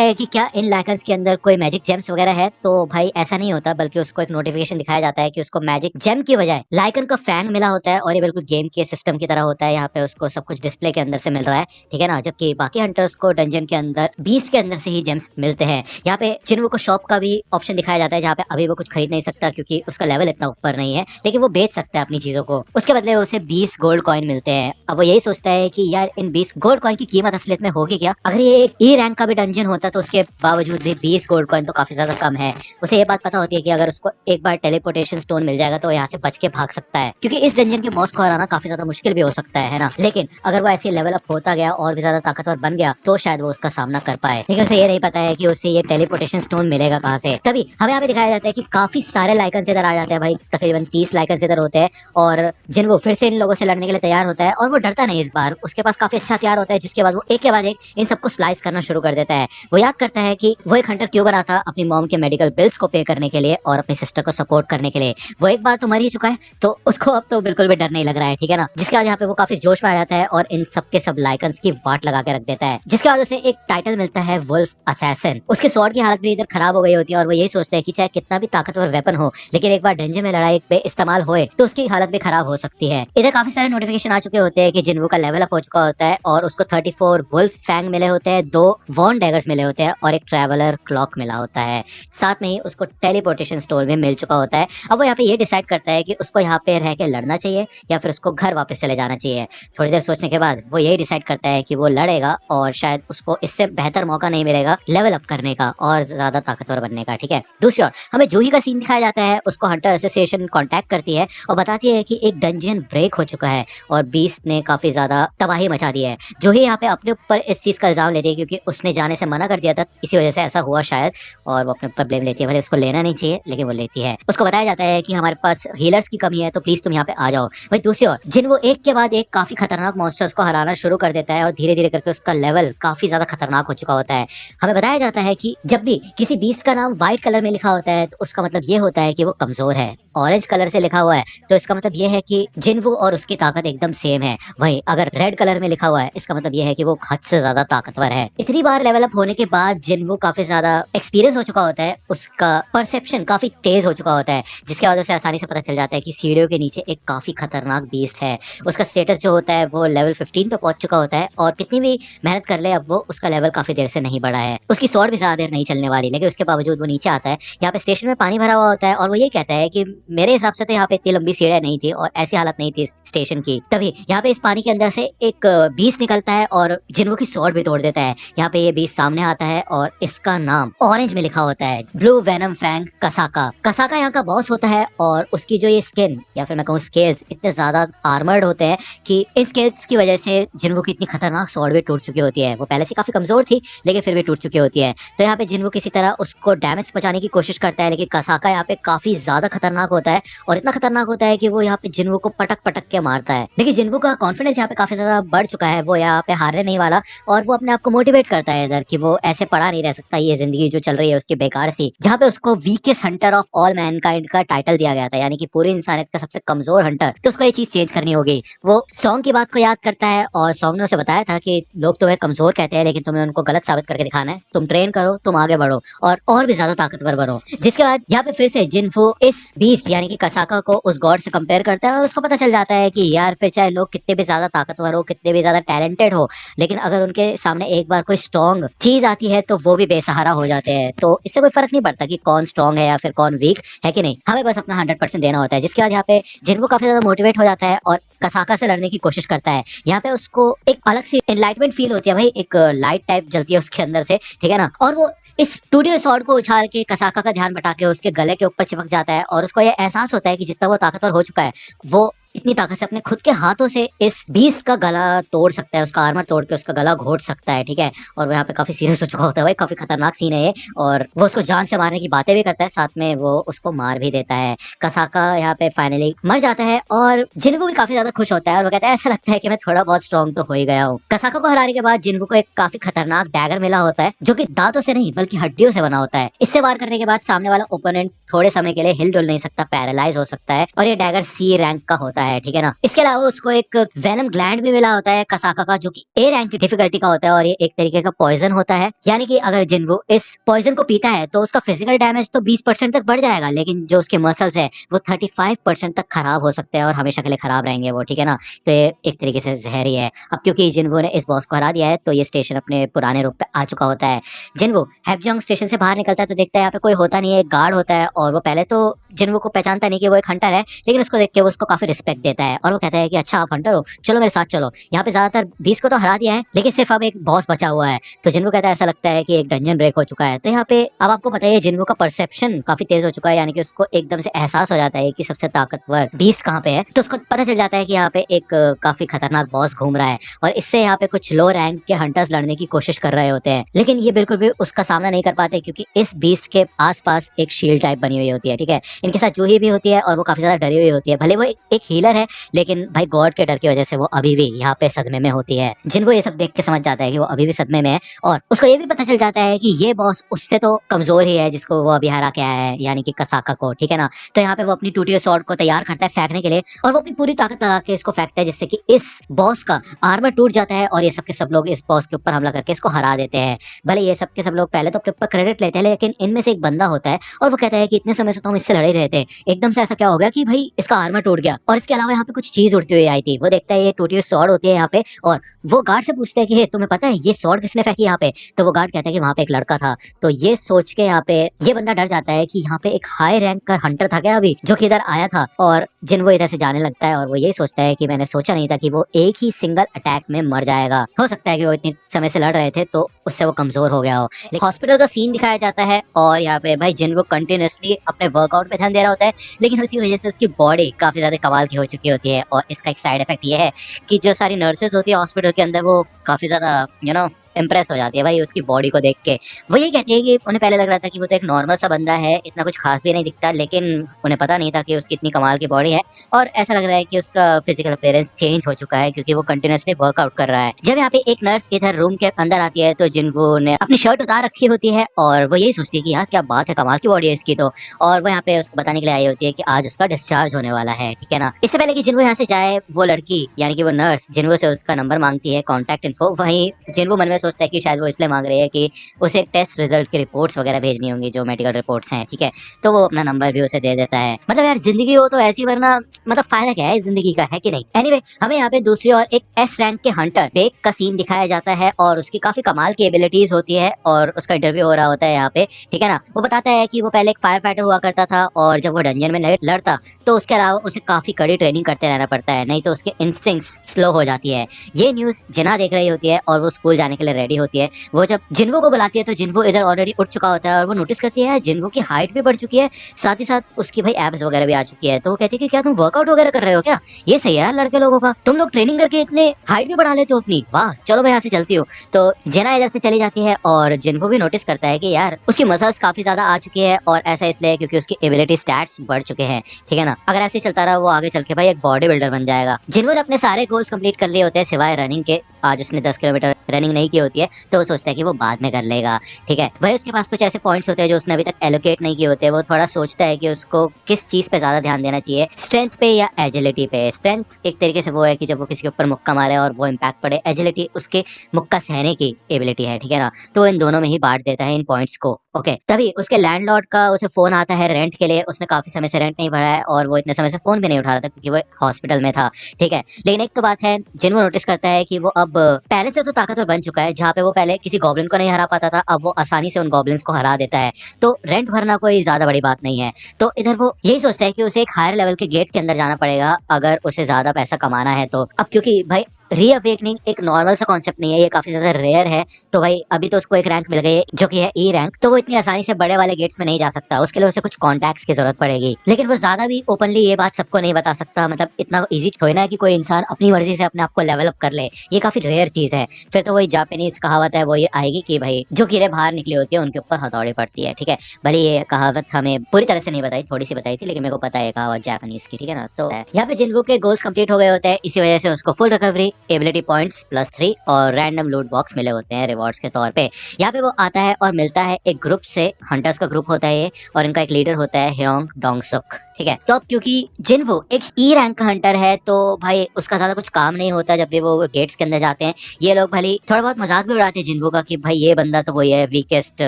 है कि क्या इन लाइकन्स के अंदर कोई मैजिक जेम्स वगैरह है, तो भाई ऐसा नहीं होता, बल्कि उसको एक नोटिफिकेशन दिखाया जाता है कि उसको मैजिक जेम की बजाय लाइकन का फैंग मिला होता है और ये बिल्कुल गेम के सिस्टम की तरह होता है। यहाँ पे उसको सब कुछ डिस्प्ले के अंदर से मिल रहा है, ठीक है ना। जबकि बाकी हंटर्स को डंजन के अंदर बीस्ट के अंदर से ही जेम्स मिलते हैं। यहाँ पे जिन्वो को शॉप का भी ऑप्शन दिखाया जाता है जहाँ पे अभी वो कुछ खरीद नहीं सकता क्योंकि उसका लेवल इतना ऊपर नहीं है, लेकिन वो बेच सकता है अपनी चीजों को। उसके बदले उसे 20 गोल्ड कॉइन मिलते हैं। अब वो यही सोचता है कि यार इन 20 गोल्ड कॉइन की कीमत असलियत में होगी क्या। अगर ये एक ई रैंक का भी डंजन होता तो उसके बावजूद भी 20 गोल्ड कॉइन तो काफी ज्यादा कम है। उसे ये बात पता होती है कि अगर उसको एक बार टेलीपोर्टेशन स्टोन मिल जाएगा तो यहाँ से बच के भाग सकता है, क्योंकि इस डंजन के बॉस को हराना काफी ज्यादा मुश्किल भी हो सकता है ना। लेकिन अगर वो ऐसे लेवल अप होता गया और भी ज्यादा ताकतवर बन गया तो शायद वो उसका सामना कर पाए, लेकिन उसे ये नहीं पता है कि उसे ये टेलीपोर्टेशन स्टोन मिलेगा कहाँ से। तभी हमें यहाँ पे दिखाया जाता है कि काफी सारे लाइकन इधर आ जाते हैं भाई, तकरीबन 30 लाइकन इधर होते हैं और जिन्वो फिर से इन लोगों से लड़ने के लिए तैयार होता है और वो डरता नहीं इस बार। उसके पास काफी अच्छा हथियार होता है, जिसके बाद वो एक के बाद एक इन सबको स्लाइस करना शुरू कर देता है। वो याद करता है कि वो एक हंटर क्यों बना था, अपनी मॉम के मेडिकल बिल्स को पे करने के लिए और अपनी सिस्टर को सपोर्ट करने के लिए। वो एक बार तो मर ही चुका है तो उसको अब तो बिल्कुल भी डर नहीं लग रहा है, ठीक है ना। जिसके बाद यहाँ पे वो काफी जोश में आ जाता है और इन सब के सब लाइकन्स की वाट लगा के रख देता है। जिसके बाद उसे एक टाइटल मिलता है वुल्फ असैसिन। उसके स्वॉर्ड की हालत भी इधर खराब हो गई होती है और वो यही सोचता है कि चाहे कितना भी ताकतवर वेपन हो, लेकिन एक बार डंजन में लड़ाई पे इस्तेमाल होए तो उसकी हालत भी खराब हो सकती है। इधर काफी सारे नोटिफिकेशन आ चुके होते हैं कि जिन्वो का लेवल अप हो चुका होता है और उसको 34 वुल्फ फैंग मिले होते हैं, 2 वॉन डैगर्स मिले होते हैं और एक ट्रैवलर क्लॉक मिला होता है। साथ में ही उसको टेलीपोर्टेशन स्टोन भी मिल चुका होता है। अब वो यहाँ पे ये डिसाइड करता है कि उसको यहाँ पे रह के लड़ना चाहिए या फिर उसको घर वापस चले जाना चाहिए। थोड़ी देर सोचने के बाद वो यही डिसाइड करता है कि वो लड़ेगा और शायद उसको इससे बेहतर मौका नहीं मिलेगा लेवल अप करने का और ज्यादा ताकतवर बनने का, ठीक है। दूसरी ओर हमें जूही का सीन दिखाया जाता है। उसको हंटर एसोसिएशन कांटेक्ट करती है और बताती है कि एक डंजन ब्रेक हो चुका है और बीस्ट ने काफी ज्यादा तबाही मचा दी है। जूही यहाँ पे अपने ऊपर इस चीज का इल्जाम लेती है क्योंकि उसने जाने से मना कर दिया था, इसी वजह से ऐसा हुआ शायद, और वो अपने ऊपर ब्लेम लेती है। भले उसको लेना नहीं चाहिए लेकिन वो लेती है। उसको बताया जाता है कि हमारे पास हीलर्स की कमी है तो प्लीज तुम यहाँ पे आ जाओ। वही दूसरी ओर जिन्वो एक के बाद एक काफी खतरनाक मॉन्स्टर्स को हराना शुरू कर देता है और धीरे धीरे करके उसका लेवल काफी ज्यादा खतरनाक हो चुका होता है। हमें बताया जाता है कि जब भी किसी बीस्ट का नाम व्हाइट कलर में लिखा होता है तो उसका मतलब ये होता है कि वो कमजोर है। ऑरेंज कलर से लिखा हुआ है तो इसका मतलब ये है कि जिन्वो और उसकी ताकत एकदम सेम है। वही अगर रेड कलर में लिखा हुआ है इसका मतलब ये है कि वो हद से ज्यादा ताकतवर है। इतनी बार लेवल अप होने के बाद जिन्वो काफी ज्यादा एक्सपीरियंस हो चुका होता है, उसका परसेप्शन काफी तेज हो हो चुका होता है, जिसके बाद उसे आसानी से पता चल जाता है कि सीढ़ियों के नीचे एक काफी खतरनाक बीस्ट है। उसका स्टेटस जो होता है वो लेवल 15 पे पहुंच चुका होता है और कितनी भी मेहनत कर ले अब वो उसका लेवल काफी देर से नहीं बढ़ा है। उसकी स्वॉर्ड भी ज्यादा देर नहीं चलने वाली, लेकिन उसके बावजूद वो नीचे आता है। यहाँ पे स्टेशन में पानी भरा हुआ होता है और वो ये कहता है कि मेरे हिसाब से तो यहाँ पे इतनी लंबी सीढ़ियां नहीं थी और ऐसी हालत नहीं थी स्टेशन की। तभी यहाँ पे इस पानी के अंदर से एक बीस्ट निकलता है और जिन्वो की स्वॉर्ड भी तोड़ देता है। यहाँ पे ये बीस्ट सामने आता है और इसका नाम ऑरेंज में लिखा होता है, ब्लू वेनम फैंग कसाका। कसाका यहाँ का बॉस होता है और उसकी जो ये स्किन या फिर मैं कहूँ स्केल्स इतने ज्यादा आर्मर्ड होते हैं कि इन स्केल्स की वजह से जिन्वो की इतनी खतरनाक स्वॉर्ड भी टूट चुकी होती है। वो पहले से काफी कमजोर थी लेकिन फिर भी टूट चुकी होती है। तो यहाँ पे जिन्वो किसी तरह उसको डैमेज पहुंचाने की कोशिश करता है, लेकिन कसाका यहाँ पे काफी ज्यादा खतरनाक होता है और इतना खतरनाक होता है कि वो यहाँ पे जिन्वो को पटक पटक के मारता है। लेकिन जिन्वो का कॉन्फिडेंस यहाँ पे काफी ज्यादा बढ़ चुका है, वो यहाँ पे हारने नहीं वाला और वो अपने आप को मोटिवेट करता है इधर कि वो ऐसे पड़ा नहीं रह सकता, ये जिंदगी जो चल रही है उसकी बेकार सी। जहाँ पे उसको weakest Hunter of all Mankind का टाइटल दिया गया था, यानी कि पूरी इंसानियत का सबसे कमजोर हंटर। तो उसको ये चीज चेंज करनी होगी। वो सॉन्ग की बात को याद करता है और सॉन्ग ने उसे बताया था कि लोग तुम्हें कमजोर कहते हैं लेकिन तुम्हें उनको गलत साबित करके दिखाना है। तुम ट्रेन करो, तुम आगे बढ़ो और भी ज्यादा ताकतवर बनो। जिसके बाद यहाँ पे फिर से जिन्फू इस बीस्ट यानी कि कसाका को उस गॉड से कंपेयर करता है और उसको पता चल जाता है कि यार फिर चाहे लोग कितने भी ज्यादा ताकतवर हो, कितने भी ज्यादा टैलेंटेड हो, लेकिन अगर उनके सामने एक बार कोई स्ट्रॉन्ग चीज आती है तो वो भी बेसहारा हो जाते हैं। तो इससे कोई फर्क नहीं पड़ता कि कौन स्ट्रॉन्ग है या फिर कौन वीक है कि नहीं, हमें बस अपना 100% देना होता है। जिसके बाद यहाँ पे जिन्फू काफी ज्यादा मोटिवेट हो जाता है और कसाका से लड़ने की कोशिश करता है। यहाँ पे उसको एक अलग सी एनलाइटमेंट फील होती है, भाई एक लाइट टाइप जलती है उसके अंदर से, ठीक है ना। और वो इस टूटे स्वॉर्ड को उछाल के कसाका का ध्यान बटा के उसके गले के ऊपर चिपक जाता है और उसको ये एहसास होता है कि जितना वो ताकतवर हो चुका है वो इतनी ताकत से अपने खुद के हाथों से इस बीस्ट का गला तोड़ सकता है, उसका आर्मर तोड़ के उसका गला घोट सकता है, ठीक है। और वो यहाँ पे काफी सीरियस हो चुका होता है, भाई काफी खतरनाक सीन है ये। और वो उसको जान से मारने की बातें भी करता है, साथ में वो उसको मार भी देता है। कसाका यहाँ पे फाइनली मर जाता है और जिन्वू भी काफी ज्यादा खुश होता है और वो कहता है ऐसा लगता है कि मैं थोड़ा बहुत स्ट्रॉन्ग तो हो ही गया हूँ। कसाका को हराने के बाद जिन्वू को एक काफी खतरनाक डैगर मिला होता है जो कि दांतों से नहीं बल्कि हड्डियों से बना होता है। इससे वार करने के बाद सामने वाला ओपोनेंट थोड़े समय के लिए हिल डुल नहीं सकता, पैरालाइज हो सकता है और ये डैगर सी रैंक का होता है, ठीक है ना। इसके अलावा उसको एक वेनम ग्लैंड भी मिला होता है कसाका का, जो कि ए रैंक की डिफिकल्टी का होता है और ये एक तरीके का पॉइजन होता है। यानी कि अगर जिन्वू इस पॉइजन को पीता है तो उसका फिजिकल डैमेज तो 20% तक बढ़ जाएगा, लेकिन जो उसके मसल्स है वो 35% तक खराब हो सकते हैं और हमेशा के लिए खराब रहेंगे वो, ठीक है ना। तो ये एक तरीके से जहर ही है। अब क्योंकि जिन्वू ने इस बॉस को हरा दिया है तो ये स्टेशन अपने पुराने रूप पे आ चुका होता है। जिन्वू हैपजोंग स्टेशन से बाहर निकलता है तो देखता है यहाँ पे कोई होता नहीं है, एक गार्ड होता है और वो पहले तो जिन्वू को पहचानता नहीं कि वो एक हंटर है, लेकिन उसको देख के वो उसको काफी रिस्पेक्ट देता है और वो कहता है कि अच्छा आप हंटर हो, चलो मेरे साथ चलो। यहाँ पे ज्यादातर 20 को तो हरा दिया है लेकिन सिर्फ अब एक बॉस बचा हुआ है। तो जिन्वू कहता है ऐसा लगता है कि एक डंजन ब्रेक हो चुका है। तो यहाँ पे अब आपको पता है जिन्वू का परसेप्शन काफी तेज हो चुका है, यानी कि उसको एकदम से एहसास हो जाता है कि सबसे ताकतवर बीस्ट कहाँ पे है। तो उसको पता चल जाता है कि यहाँ पे एक काफी खतरनाक बॉस घूम रहा है और इससे यहाँ पे कुछ लो रैंक के हंटर्स लड़ने की कोशिश कर रहे होते हैं, लेकिन ये बिल्कुल भी उसका सामना नहीं कर पाते क्योंकि इस बीस्ट के आसपास एक शील्ड टाइप बनी हुई होती है, ठीक है। इनके साथ जूही भी होती है और वो काफी ज्यादा डरी हुई होती है। भले वो एक हीलर है लेकिन भाई गॉड के डर की वजह से वो अभी भी यहाँ पे सदमे में होती है। जिन्वू ये सब देख के समझ जाता है कि वो अभी भी सदमे में है और उसको ये भी पता चल जाता है कि ये बॉस उससे तो कमजोर ही है जिसको वो अभी हरा के आया है, यानी कि कसाका को, ठीक है ना। तो यहाँ पे वो अपनी टूटी हुई स्वॉर्ड को तैयार करता है फेंकने के लिए और वो अपनी पूरी ताकत लगा के इसको फेंकता है जिससे कि इस बॉस का आर्मर टूट जाता है और ये सबके सब लोग इस बॉस के ऊपर हमला करके इसको हरा देते हैं। भले ये सबके सब लोग पहले तो अपने ऊपर क्रेडिट लेते हैं लेकिन इनमें से एक बंदा होता है और वो कहता है कि इतने समय से तो हम इससे लड़े ही रहे थे, एकदम से ऐसा क्या हो गया कि भाई इसका आर्मर टूट गया। और इसके अलावा यहाँ पे कुछ चीज उड़ती हुई आई थी, वो देखता है ये टूटी हुई स्वॉर्ड होती है यहाँ पे और वो गार्ड से पूछते हैं कि हे तुम्हें पता है ये स्वॉर्ड किसने फेंकी यहाँ पे। तो वो गार्ड कहता है कि वहाँ पे एक लड़का था। तो ये सोच के यहाँ पे ये बंदा डर जाता है कि यहाँ पे एक हाई रैंक का हंटर था क्या अभी जो कि इधर आया था, और जिन्वू इधर से जाने लगता है और वो यही सोचता है कि मैंने सोचा नहीं था कि वो एक ही सिंगल अटैक में मर जाएगा। हो सकता है कि वो इतने समय से लड़ रहे थे तो उससे वो कमजोर हो गया हो। हॉस्पिटल का सीन दिखाया जाता है और यहाँ पे भाई जिन्वू कंटिन्यूअसली अपने वर्कआउट पे ध्यान दे रहा होता है, लेकिन उसी वजह से उसकी बॉडी काफी ज्यादा कमाल की हो चुकी होती है। और इसका एक साइड इफेक्ट ये है कि जो सारी नर्सेज होती है हॉस्पिटल के अंदर वो काफी ज्यादा इम्प्रेस हो जाती है भाई उसकी बॉडी को देख के। वो ये कहती है कि उन्हें पहले लग रहा था कि वो तो एक नॉर्मल सा बंदा है, इतना कुछ खास भी नहीं दिखता, लेकिन उन्हें पता नहीं था कि उसकी इतनी कमाल की बॉडी है और ऐसा लग रहा है कि उसका फिजिकल अपीयरेंस चेंज हो चुका है क्योंकि वो कंटिन्यूअसली वर्कआउट कर रहा है। जब यहाँ पे एक नर्स इधर रूम के अंदर आती है तो जिन्वू ने अपनी शर्ट उतार रखी होती है और वो यही सोचती है कि यार क्या बात है, कमाल की बॉडी है इसकी। तो और वो यहाँ पे उसको बताने के लिए आई होती है कि आज उसका डिस्चार्ज होने वाला है, ठीक है ना। इससे पहले कि जिन्वू यहाँ से जाए वो लड़की यानी कि वो नर्स जिन्वू से उसका नंबर मांगती है, कॉन्टैक्ट इन्फो। वहीं जिन्वू मन में सोचता है कि शायद वो इसलिए मांग रही है कि उसे टेस्ट रिजल्ट की रिपोर्ट्स वगैरह भेजनी होंगी, जो मेडिकल रिपोर्ट्स हैं, ठीक है। तो वो अपना नंबर भी उसे दे देता है। मतलब यार जिंदगी हो तो ऐसी, वरना मतलब फायदा क्या है जिंदगी का, है कि नहीं। एनीवे हमें यहाँ पे दूसरी ओर एक एस रैंक के हंटर बेक का सीन दिखाया जाता है और उसकी काफी कमाल की एबिलिटीज होती है और उसका इंटरव्यू हो रहा होता है यहाँ पे, ठीक है ना। वो बताता है कि वो पहले एक फायर फाइटर हुआ करता था और जब वो डंजन में लड़ता तो उसके अलावा उसे काफी कड़ी ट्रेनिंग करते रहना पड़ता है, नहीं तो उसके इंस्टिंक्ट्स स्लो हो जाती है। ये न्यूज जिना देख रही होती है और वो स्कूल जाने के लिए रेडी होती है। वो जब जिन्वो को बुलाती है तो जिन्वो इधर ऑलरेडी उठ चुका होता है और वो नोटिस करती है जिन्वो की हाइट भी बढ़ चुकी है, साथ ही साथ उसकी भाई एब्स वगैरह भी आ चुकी है। तो वो कहती है कि क्या तुम वर्कआउट वगैरह कर रहे हो क्या? ये सही है यार लड़के लोगों का, तुम लोग ट्रेनिंग करके इतने हाइट भी बढ़ा लेते हो अपनी, वाह चलो मैं यहाँ से चलती हूँ। तो जेना इधर से चली जाती है और जिन्वो भी नोटिस करता है कि यार उसकी मसल्स काफी ज्यादा आ चुकी है और ऐसा इसलिए क्योंकि उसकी एबिलिटी स्टैट्स बढ़ चुके हैं, ठीक है ना। अगर ऐसे चलता रहा वो आगे चल के भाई एक बॉडी बिल्डर बन जाएगा। जिन्वो ने अपने सारे गोल्स कंप्लीट कर लिए होते हैं सिवाय रनिंग के। आज उसने 10 किलोमीटर रनिंग नहीं की होती है तो वो सोचता है कि वो बाद में कर लेगा, ठीक है। वही उसके पास कुछ ऐसे पॉइंट्स होते हैं जो उसने अभी तक एलोकेट नहीं किए होते। वो थोड़ा सोचता है कि उसको किस चीज पे ज्यादा ध्यान देना चाहिए, स्ट्रेंथ पे या एजिलिटी पे। स्ट्रेंथ एक तरीके से वो है कि जब वो किसी के ऊपर मुक्का मारे और वो इम्पैक्ट पड़े, एजिलिटी उसके मुक्का सहने की एबिलिटी है, ठीक है ना। तो इन दोनों में ही बांट देता है इन पॉइंट्स को। ओके तभी उसके लैंडलॉर्ड का उसे फोन आता है रेंट के लिए। उसने काफी समय से रेंट नहीं भरा है और वो इतने समय से फोन भी नहीं उठा रहा था क्योंकि वो हॉस्पिटल में था, ठीक है। लेकिन एक तो बात है जिन वो नोटिस करता है कि वो अब पहले से तो ताकतवर बन चुका है। जहाँ पे वो पहले किसी गॉब्लिन को नहीं हरा पाता था अब वो आसानी से उन गॉब्लिन्स को हरा देता है। तो रेंट भरना कोई ज्यादा बड़ी बात नहीं है। तो इधर वो यही सोचता है कि उसे एक हायर लेवल के गेट के अंदर जाना पड़ेगा अगर उसे ज्यादा पैसा कमाना है तो। अब क्योंकि भाई रीअवेकनिंग एक नॉर्मल सा कॉन्सेप्ट नहीं है, ये काफी ज्यादा रेयर है। तो भाई अभी तो उसको एक रैंक मिल गई है जो कि है ई रैंक, तो वो इतनी आसानी से बड़े वाले गेट्स में नहीं जा सकता। उसके लिए उसे कुछ कॉन्टैक्ट्स की जरूरत पड़ेगी। लेकिन वो ज्यादा भी ओपनली ये बात सबको नहीं बता सकता। मतलब इतना इजी थोड़ी ना है कि कोई इंसान अपनी मर्जी से अपने आप को लेवल अप कर ले, ये काफी रेयर चीज है। फिर तो वही जापानीज कहावत है वो ये आएगी कि भाई जो कीड़े बाहर निकली होती है उनके ऊपर हथौड़ी पड़ती है, ठीक है। भले ये कहावत हमें पूरी तरह से नहीं बताई, थोड़ी सी बताई थी, लेकिन मेरे को पता है कहावत जापानीज की, ठीक है ना। तो यहाँ पे जिनको के गोल्स कंप्लीट हो गए होते हैं, इसी वजह से उसको फुल रिकवरी, एबिलिटी पॉइंट्स +3 और रैंडम लूट बॉक्स मिले होते हैं रिवॉर्ड्स के तौर पे। यहाँ पे वो आता है और मिलता है एक ग्रुप से, हंटर्स का ग्रुप होता है ये, और इनका एक लीडर होता है ह्योंग डोंगसुक, ठीक है। तो अब क्योंकि जिन्वो एक ई रैंक का हंटर है तो भाई उसका ज्यादा कुछ काम नहीं होता जब भी वो गेट्स के अंदर जाते हैं। ये लोग भले थोड़ा बहुत मजाक भी उड़ाते हैं जिन्वो का कि भाई ये बंदा तो वही है weakest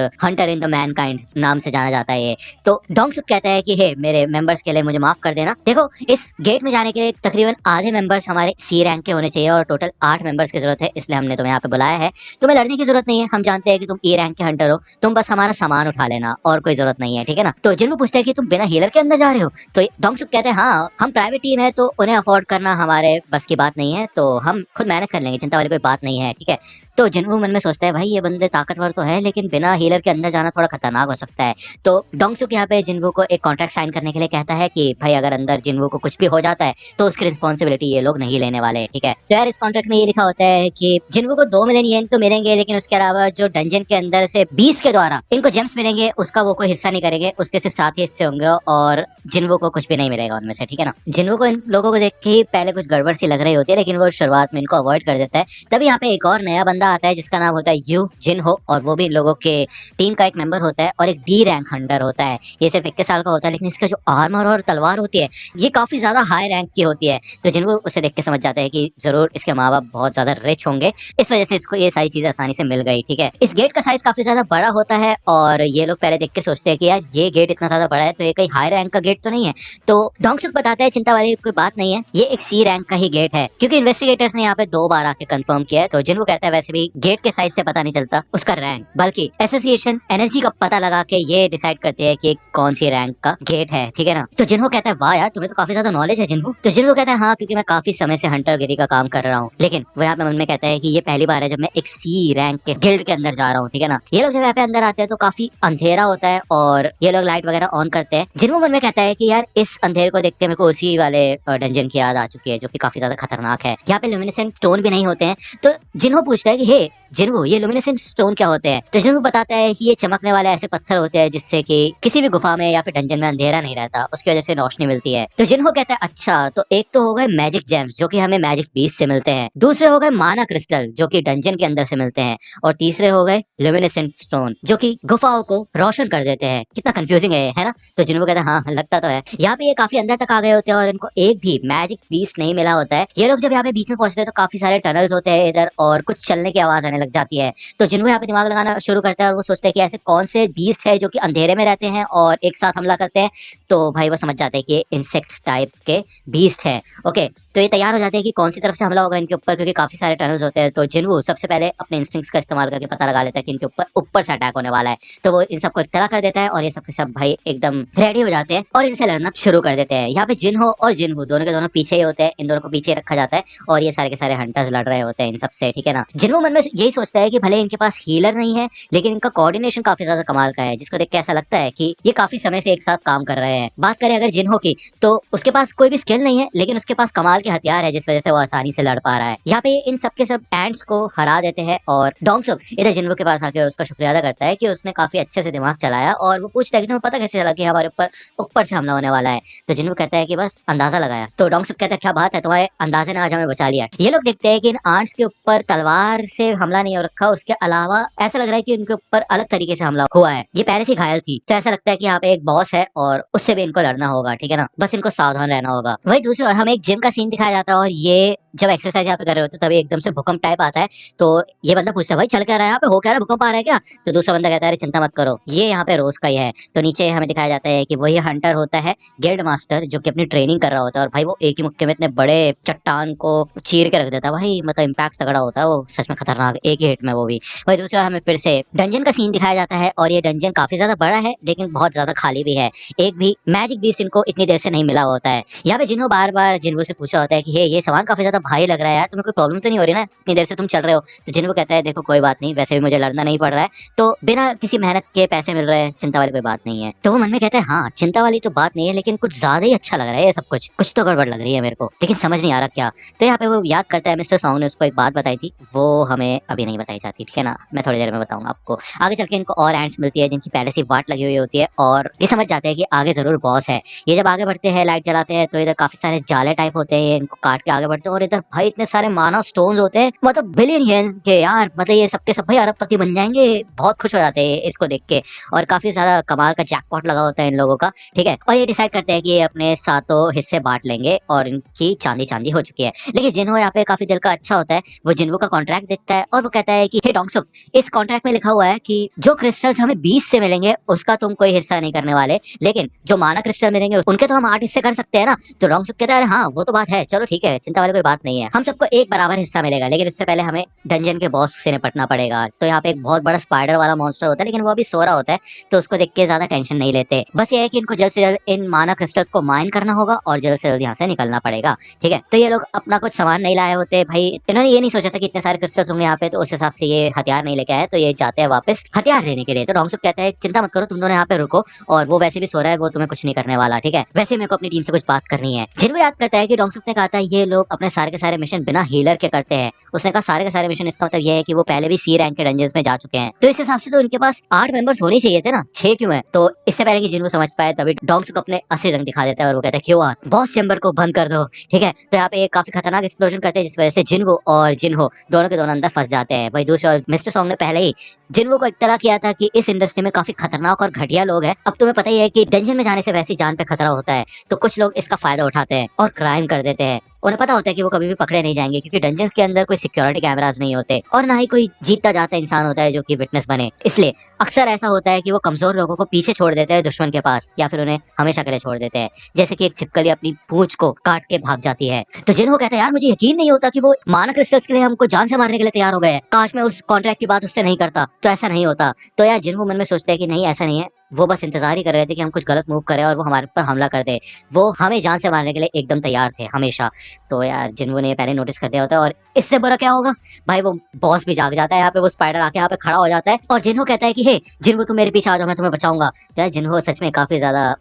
Hunter in the Mankind, नाम से जाना जाता है ये। तो डोंगसुक कहता है कि हे मेरे मेंबर्स के लिए मुझे माफ कर देना। देखो इस गेट में जाने के लिए तकरीबन आधे मेंबर्स हमारे सी रैंक के होने चाहिए और टोटल 8 मेंबर्स की जरूरत है, इसलिए हमने तुम्हें यहाँ पे बुलाया है। तुम्हें लड़ने की जरूरत नहीं है, हम जानते हैं कि तुम ई रैंक के हंटर हो, तुम बस हमारा सामान उठा लेना और कोई जरूरत नहीं है, ठीक है ना। तो जिन्वो पूछता है कि तुम बिना हीलर के अंदर जा रहे हो, तो डोंगसुक कहते हैं हाँ हम प्राइवेट टीम है तो उन्हें अफोर्ड करना हमारे बस की बात नहीं है, तो हम खुद मैनेज कर लेंगे, चिंता वाली कोई बात नहीं है, ठीक है। तो जिन्वो मन में सोचता है भाई ये बंदे ताकतवर तो है लेकिन बिना हीलर के अंदर जाना थोड़ा खतरनाक हो सकता है। तो डोंगसुक यहाँ पे जिन्वो को एक कॉन्ट्रैक्ट साइन करने के लिए कहता है कि भाई अगर अंदर जिन्वो को कुछ भी हो जाता है तो उसकी रिस्पॉन्सिबिलिटी ये लोग नहीं लेने वाले, ठीक है। तो यार इस कॉन्ट्रैक्ट में ये लिखा होता है कि जिन्वो को 2 मिलियन येन तो मिलेंगे, लेकिन उसके अलावा जो डंजन के अंदर से 20 के द्वारा इनको जेम्स मिलेंगे उसका वो कोई हिस्सा नहीं करेंगे, उसके सिर्फ 7 ही हिस्से होंगे और जिन्वो को कुछ भी नहीं मिलेगा उनमें से, ठीक है ना। जिन्वो को इन लोगों को देख के ही पहले कुछ गड़बड़ सी लग रही होती है लेकिन वो शुरुआत में इनको अवॉइड कर देता है। तभी यहाँ पे एक और नया बंदा आता है जिसका नाम होता है यू जिनहो और वो भी इन लोगों के टीम का एक मेंबर होता है और एक डी रैंक हंटर होता है। ये सिर्फ 21 साल का होता है लेकिन इसका जो आर्मर और तलवार होती है ये काफी ज्यादा हाई रैंक की होती है। तो जिन्हो उसे देख के समझ जाता है कि जरूर इसके माँ बाप बहुत ज्यादा रिच होंगे, इस वजह से इसको ये सारी चीजें आसानी से मिल गई, ठीक है। इस गेट का साइज काफी ज्यादा बड़ा होता है और ये लोग पहले देख के सोचते हैं कि यार ये गेट इतना ज्यादा बड़ा है तो ये कहीं हाई रैंक का गेट तो नहीं है। तो डोंगसुक बताता है चिंता वाली कोई बात नहीं है, ये एक सी रैंक का ही गेट है, क्योंकि इन्वेस्टिगेटर्स ने यहाँ पे 2 बार आके कंफर्म किया है। तो जिन्हो कहता है वैसे भी गेट के साइज से पता नहीं चलता उसका रैंक, बल्कि एसोसिएशन एनर्जी का पता लगा के ये डिसाइड करते हैं कि कौन सी रैंक का गेट है, ठीक है ना। तो जिन्हो कहता है वाह यार तुम्हें तो काफी ज्यादा नॉलेज है जिन्हो। तो जिन्हो कहता है हाँ क्योंकि मैं काफी समय से हंटर गिरी का काम कर रहा हूँ, लेकिन वो यहाँ पे मन में कहता है कि ये पहली बार है जब मैं एक सी रैंक के गिल्ड के अंदर जा रहा हूँ, ठीक है ना। ये लोग जब यहाँ पे अंदर आते हैं तो काफी अंधेरा होता है और ये लोग लाइट वगैरह ऑन करते हैं। जिन्हो मन में कहता है कि यार इस अंधेरे को देखते मेरे को उसी वाले डंजन की याद आ चुकी है जो कि काफी ज्यादा खतरनाक है। यहाँ पे ल्यूमिनेसेंट स्टोन भी नहीं होते हैं। तो जिन्हो पूछता है कि हे जिन्हो ये ल्यूमिनेसेंट स्टोन क्या होते हैं? तो जिन्हो बताता है कि ये चमकने वाले ऐसे पत्थर होते हैं जिससे कि किसी भी गुफा में या फिर डंजन में अंधेरा नहीं रहता, उसकी वजह से रोशनी मिलती है। तो जिन्हो कहता है अच्छा तो एक तो हो गए मैजिक जेम्स जो कि हमें मैजिक बीस्ट से मिलते हैं, दूसरे हो गए माना क्रिस्टल जो कि डंजन के अंदर से मिलते हैं, और तीसरे हो गए ल्यूमिनेसेंट स्टोन जो कि गुफाओं को रोशन कर देते हैं। कितना कंफ्यूजिंग है ना। तो जिन्हो कहता है हाँ लगता तो है। यहाँ पे ये काफी अंदर तक आ गए होते हैं और इनको एक भी मैजिक बीस्ट नहीं मिला होता है। ये लोग जब यहाँ पे बीच में पहुंचते हैं तो काफी सारे टनल्स होते हैं इधर और कुछ चलने की आवाज आने लग जाती है। तो जिन्हों यहाँ पे दिमाग लगाना शुरू करता है और वो सोचते हैं कि ऐसे कौन से बीस्ट है जो कि अंधेरे में रहते हैं और एक साथ हमला करते हैं। तो भाई वो समझ जाते हैं कि ये इंसेक्ट टाइप के बीस्ट है। ओके, तो ये तैयार हो जाते हैं कि कौन सी तरफ से हमला होगा इनके ऊपर, क्योंकि काफी सारे टनल्स होते हैं। तो जिन्हों सबसे पहले अपने इंस्टिंक्ट्स का इस्तेमाल करके पता लगा लेता है कि इनके ऊपर ऊपर से अटैक होने वाला है। तो वो इन सबको इत्तला कर देता है और ये सब के सब भाई एकदम रेडी हो जाते हैं और इनसे लड़ना शुरू कर देते हैं। यहाँ पे जिन्हो और जिन्हू दोनों के दोनों पीछे ही होते हैं, इन दोनों को पीछे रखा जाता है और ये सारे के सारे हंटर्स लड़ रहे होते हैं इन सबसे, ठीक है ना। जिन्हो मन में यही सोचता है कि भले इनके पास हीलर नहीं है लेकिन इनका कोऑर्डिनेशन काफी ज्यादा कमाल का है, जिसको देख के ऐसा लगता है कि ये काफी समय से एक साथ काम कर रहे हैं। बात करें अगर जिन्हो की, तो उसके पास कोई भी स्किल नहीं है लेकिन उसके पास कमाल के हथियार है जिस वजह से वो आसानी से लड़ पा रहा है। यहाँ पे इन सबके सब एंट्स को हरा देते हैं और डोंगसुक इधर जिन्हो के पास आके उसका शुक्रिया अदा करता है कि उसने काफी अच्छे से दिमाग चलाया और वो पूछता है कि तुम्हें पता कैसे चला कि हमारे ऊपर ऊपर से हमला होने वाला है। तो जिन्हो कहता है कि बस अंदाजा लगाया। तो डोंगसुक कहता है क्या बात है, तुम्हारे अंदाजे ने आज हमें बचा लिया। ये लोग देखते हैं कि इन आंट्स के ऊपर तलवार से हमला नहीं हो रखा, उसके अलावा ऐसा लग रहा है कि उनके ऊपर अलग तरीके से हमला हुआ है। ये पहले से घायल थी तो ऐसा लगता है कि यहाँ पे एक बॉस है और उससे भी इनको लड़ना होगा, ठीक है ना। बस इनको सावधान रहना होगा। वही दूसरी ओर हमें एक जिम का सीन दिखाया जाता है और ये जब एक्सरसाइज यहाँ पे कर रहे होते तभी एकदम से भूकंप टाइप आता है। तो ये बंदा पूछता है भाई चल क्या रहा है यहाँ पे, हो क्या रहा है, भूकंप आ रहा है क्या। तो दूसरा बंदा कहता है अरे चिंता मत करो, ये यहाँ पे रोज का ही है। तो नीचे हमें दिखाया जाता है कि वही हंटर होता है गिल्ड मास्टर जो कि अपनी ट्रेनिंग कर रहा होता है और भाई वो एक ही मुक्के में इतने बड़े चट्टान को चीर के रख देता है भाई, मतलब इम्पैक्ट तगड़ा होता है वो, सच में खतरनाक, एक ही हिट में वो भी। वही दूसरा हमें फिर से डंजन का सीन दिखाया जाता है और ये डंजन काफी ज्यादा बड़ा है लेकिन बहुत ज्यादा खाली भी है। एक भी मैजिक बीस्ट इनको इतनी देर से नहीं मिला होता है। यहाँ पे जिन्हों बार बार जिन्हों से पूछा होता है कि ये सामान काफी ज्यादा भारी लग रहा है, तुम्हें कोई प्रॉब्लम तो नहीं हो रही ना, इतनी देर से तुम चल रहे हो। तो जिन्हों कहता है देखो कोई बात नहीं, वैसे भी मुझे लड़ना नहीं पड़ रहा है तो बिना किसी मेहनत के पैसे मिल रहे हैं, चिंता वाली कोई बात नहीं है। तो वो मन में कहता है हाँ चिंता वाली तो बात नहीं है लेकिन कुछ ज्यादा ही अच्छा लग रहा है ये सब कुछ तो गड़बड़ लग रही है मेरे को, लेकिन समझ नहीं आ रहा क्या। तो यहाँ पे वो याद करता है मिस्टर सॉन्ग ने उसको एक बात बताई थी, वो हमें अभी नहीं बताई जाती, ठीक है ना, मैं थोड़ी देर में बताऊंगा आपको। आगे चल के इनको और एंड्स मिलती है जिनकी पहले से वाट लगी हुई होती है और ये समझ जाते हैं कि आगे जरूर बॉस है। ये जब आगे बढ़ते हैं लाइट जलाते हैं तो इधर काफी सारे जाले टाइप होते हैं, इनको काट के आगे बढ़ते हैं और इधर भाई इतने सारे मानव स्टोन्स होते हैं, मतलब बिलियन के यार, मतलब ये सबके सब भाई अरबपति बन जाएंगे। बहुत खुश हो जाते हैं इसको देख के और काफी सारा कमाल का जैकपॉट लगा होता है इन लोगों का, ठीक है। और ये डिसाइड करते हैं कि ये अपने सातों हिस्से बांट लेंगे और इनकी चांदी चांदी हो चुकी है। लेकिन जिन्हों यहाँ पे काफी दिल का अच्छा होता है, वो जिन्हों का कॉन्ट्रैक्ट देखता है और वो कहता है कि हे डोंगसुक, इस कॉन्ट्रैक्ट में लिखा हुआ है कि जो क्रिस्टल्स हमें 20 से मिलेंगे उसका तुम कोई हिस्सा नहीं करने वाले, लेकिन जो माना क्रिस्टल मिलेंगे उनके तो हम 8 हिस्से कर सकते हैं ना। तो डोंगसुक कहता है हाँ वो तो बात है, चलो ठीक है, चिंता वाली कोई बात नहीं है, हम सबको एक बराबर हिस्सा मिलेगा, लेकिन उससे पहले हमें डंजन के बॉस से निपटना पड़ेगा। तो यहाँ पे एक बहुत बड़ा स्पाइडर वाला मॉन्स्टर होता है लेकिन वो अभी सो रहा होता है तो उसको देख के ज्यादा टेंशन नहीं लेते, बस ये है कि इनको जल्द से जल्द इन माना क्रिस्टल्स को माइन करना होगा और जल्द से जल्द यहाँ से निकलना पड़ेगा, ठीक है। तो ये लोग अपना कुछ सामान नहीं लाए होते भाई, इन्होंने ये नहीं सोचा था कि इतने सारे क्रिस्टल्स होंगे यहाँ पे, तो उस हिसाब से ये हथियार नहीं लेके आए, तो ये जाते हैं वापस हथियार लेने के लिए। तो डोंगसुक कहता है चिंता मत करो, तुम दोनों यहाँ पे रुको, और वो वैसे भी सो रहा है, वो तुम्हें कुछ नहीं करने वाला, ठीक है। वैसे मेरे को अपनी टीम से कुछ बात करनी है। जिनको याद करता है कि डोंगसुक ने कहा था ये लोग अपने सारे के सारे मिशन बिना हीलर के करते हैं, उसने कहा सारे के सारे मिशन, इसका मतलब ये है कि वो पहले भी सी रैंक के डंजन्स में जा चुके हैं, तो इस हिसाब से तो इनके पास 8 मेंबर्स होने चाहिए थे ना, 6 क्यों है। तो इससे पहले कि जिनको समझ पाए तभी डोंगसुक अपने असली रंग दिखा देता है और वो कहता है क्यों बॉस चैम्बर को बंद कर दो, ठीक है। तो यहाँ पे एक काफी खतरनाक एक्सप्लोजन करते हैं जिस वजह से जिनको और जिन्हो दोनों के दोनों अंदर फंस जाते हैं। वही दूसरे मिस्टर सॉन्ग ने पहले ही जिन्हो को इत्तला किया था कि इस इंडस्ट्री में काफी खतरनाक और घटिया लोग हैं। अब तुम्हें पता ही है कि डंजन में जाने से वैसी जान पे खतरा होता है, तो कुछ लोग इसका फायदा उठाते हैं और क्राइम कर देते हैं। उन्हें पता होता है कि वो कभी भी पकड़े नहीं जाएंगे क्योंकि डंजन्स के अंदर कोई सिक्योरिटी कैमरास नहीं होते और ना ही कोई जीतता जाता इंसान होता है जो कि विटनेस बने, इसलिए अक्सर ऐसा होता है कि वो कमजोर लोगों को पीछे छोड़ देते हैं दुश्मन के पास, या फिर उन्हें हमेशा के लिए छोड़ देते हैं, जैसे कि एक छिपकली अपनी पूंछ को काट के भाग जाती है। तो जिन्हों कहता है यार मुझे यकीन नहीं होता कि वो माना क्रिस्टल्स के लिए हमको जान से मारने के लिए तैयार हो गए हैं, काश मैं उस कॉन्ट्रैक्ट की बात उससे नहीं करता तो ऐसा नहीं होता। तो यार जिन्हों मन में सोचते हैं कि नहीं ऐसा नहीं है, वो बस इंतजार ही कर रहे थे कि हम कुछ गलत मूव करें और वो हमारे ऊपर हमला कर दे, वो हमें जान से मारने के लिए एकदम तैयार थे हमेशा। तो यार जिन्हों ने पहले नोटिस कर दिया होता है और इससे बुरा क्या होगा भाई, वो बॉस भी जाग जाता है यहाँ पे, वो स्पाइडर आके यहाँ पे खड़ा हो जाता है और जिन्हों कहता है कि हे जिन्हों तुम मेरे पीछे आ जाओ, मैं तुम्हें बचाऊंगा। तो यार जिन्हों सच में काफी ज्यादा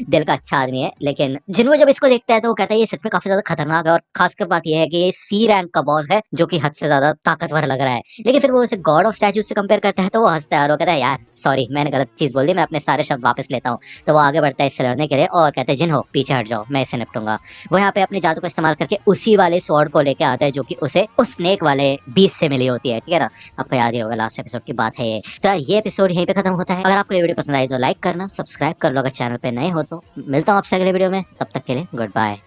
दिल का अच्छा आदमी है, लेकिन जिन्हों जब इसको देखता है तो वो कहता है ये सच में काफी ज्यादा खतरनाक है और खासकर बात यह है कि ये सी रैंक का बॉस है जो कि हद से ज्यादा ताकतवर लग रहा है। लेकिन फिर वो उसे गॉड ऑफ स्टैच्यूज से कंपेयर करता है तो वो हंसता है और वो कहता है यार सॉरी मैंने गलत चीज बोल दी, मैं अपने सारे शब्द वापस लेता हूँ। तो वो आगे बढ़ता है इससे लड़ने के लिए और कहते हैं जिन्हो पीछे हट जाओ, मैं इसे निपटूंगा। वो यहाँ पे अपने जादू का इस्तेमाल करके उसी वाले स्वॉर्ड को लेके आता है जो कि उसे उस स्नेक वाले बीस्ट से मिली होती है, ठीक है ना। आपको याद ही होगा लास्ट एपिसोड की बात है ये। तो यार ये एपिसोड यहीं पे खत्म होता है। अगर आपको ये वीडियो पसंद आई तो लाइक करना, सब्सक्राइब कर लो अगर चैनल पे नए हो तो। मिलता हूँ आपसे अगले वीडियो में, तब तक के लिए गुड बाय।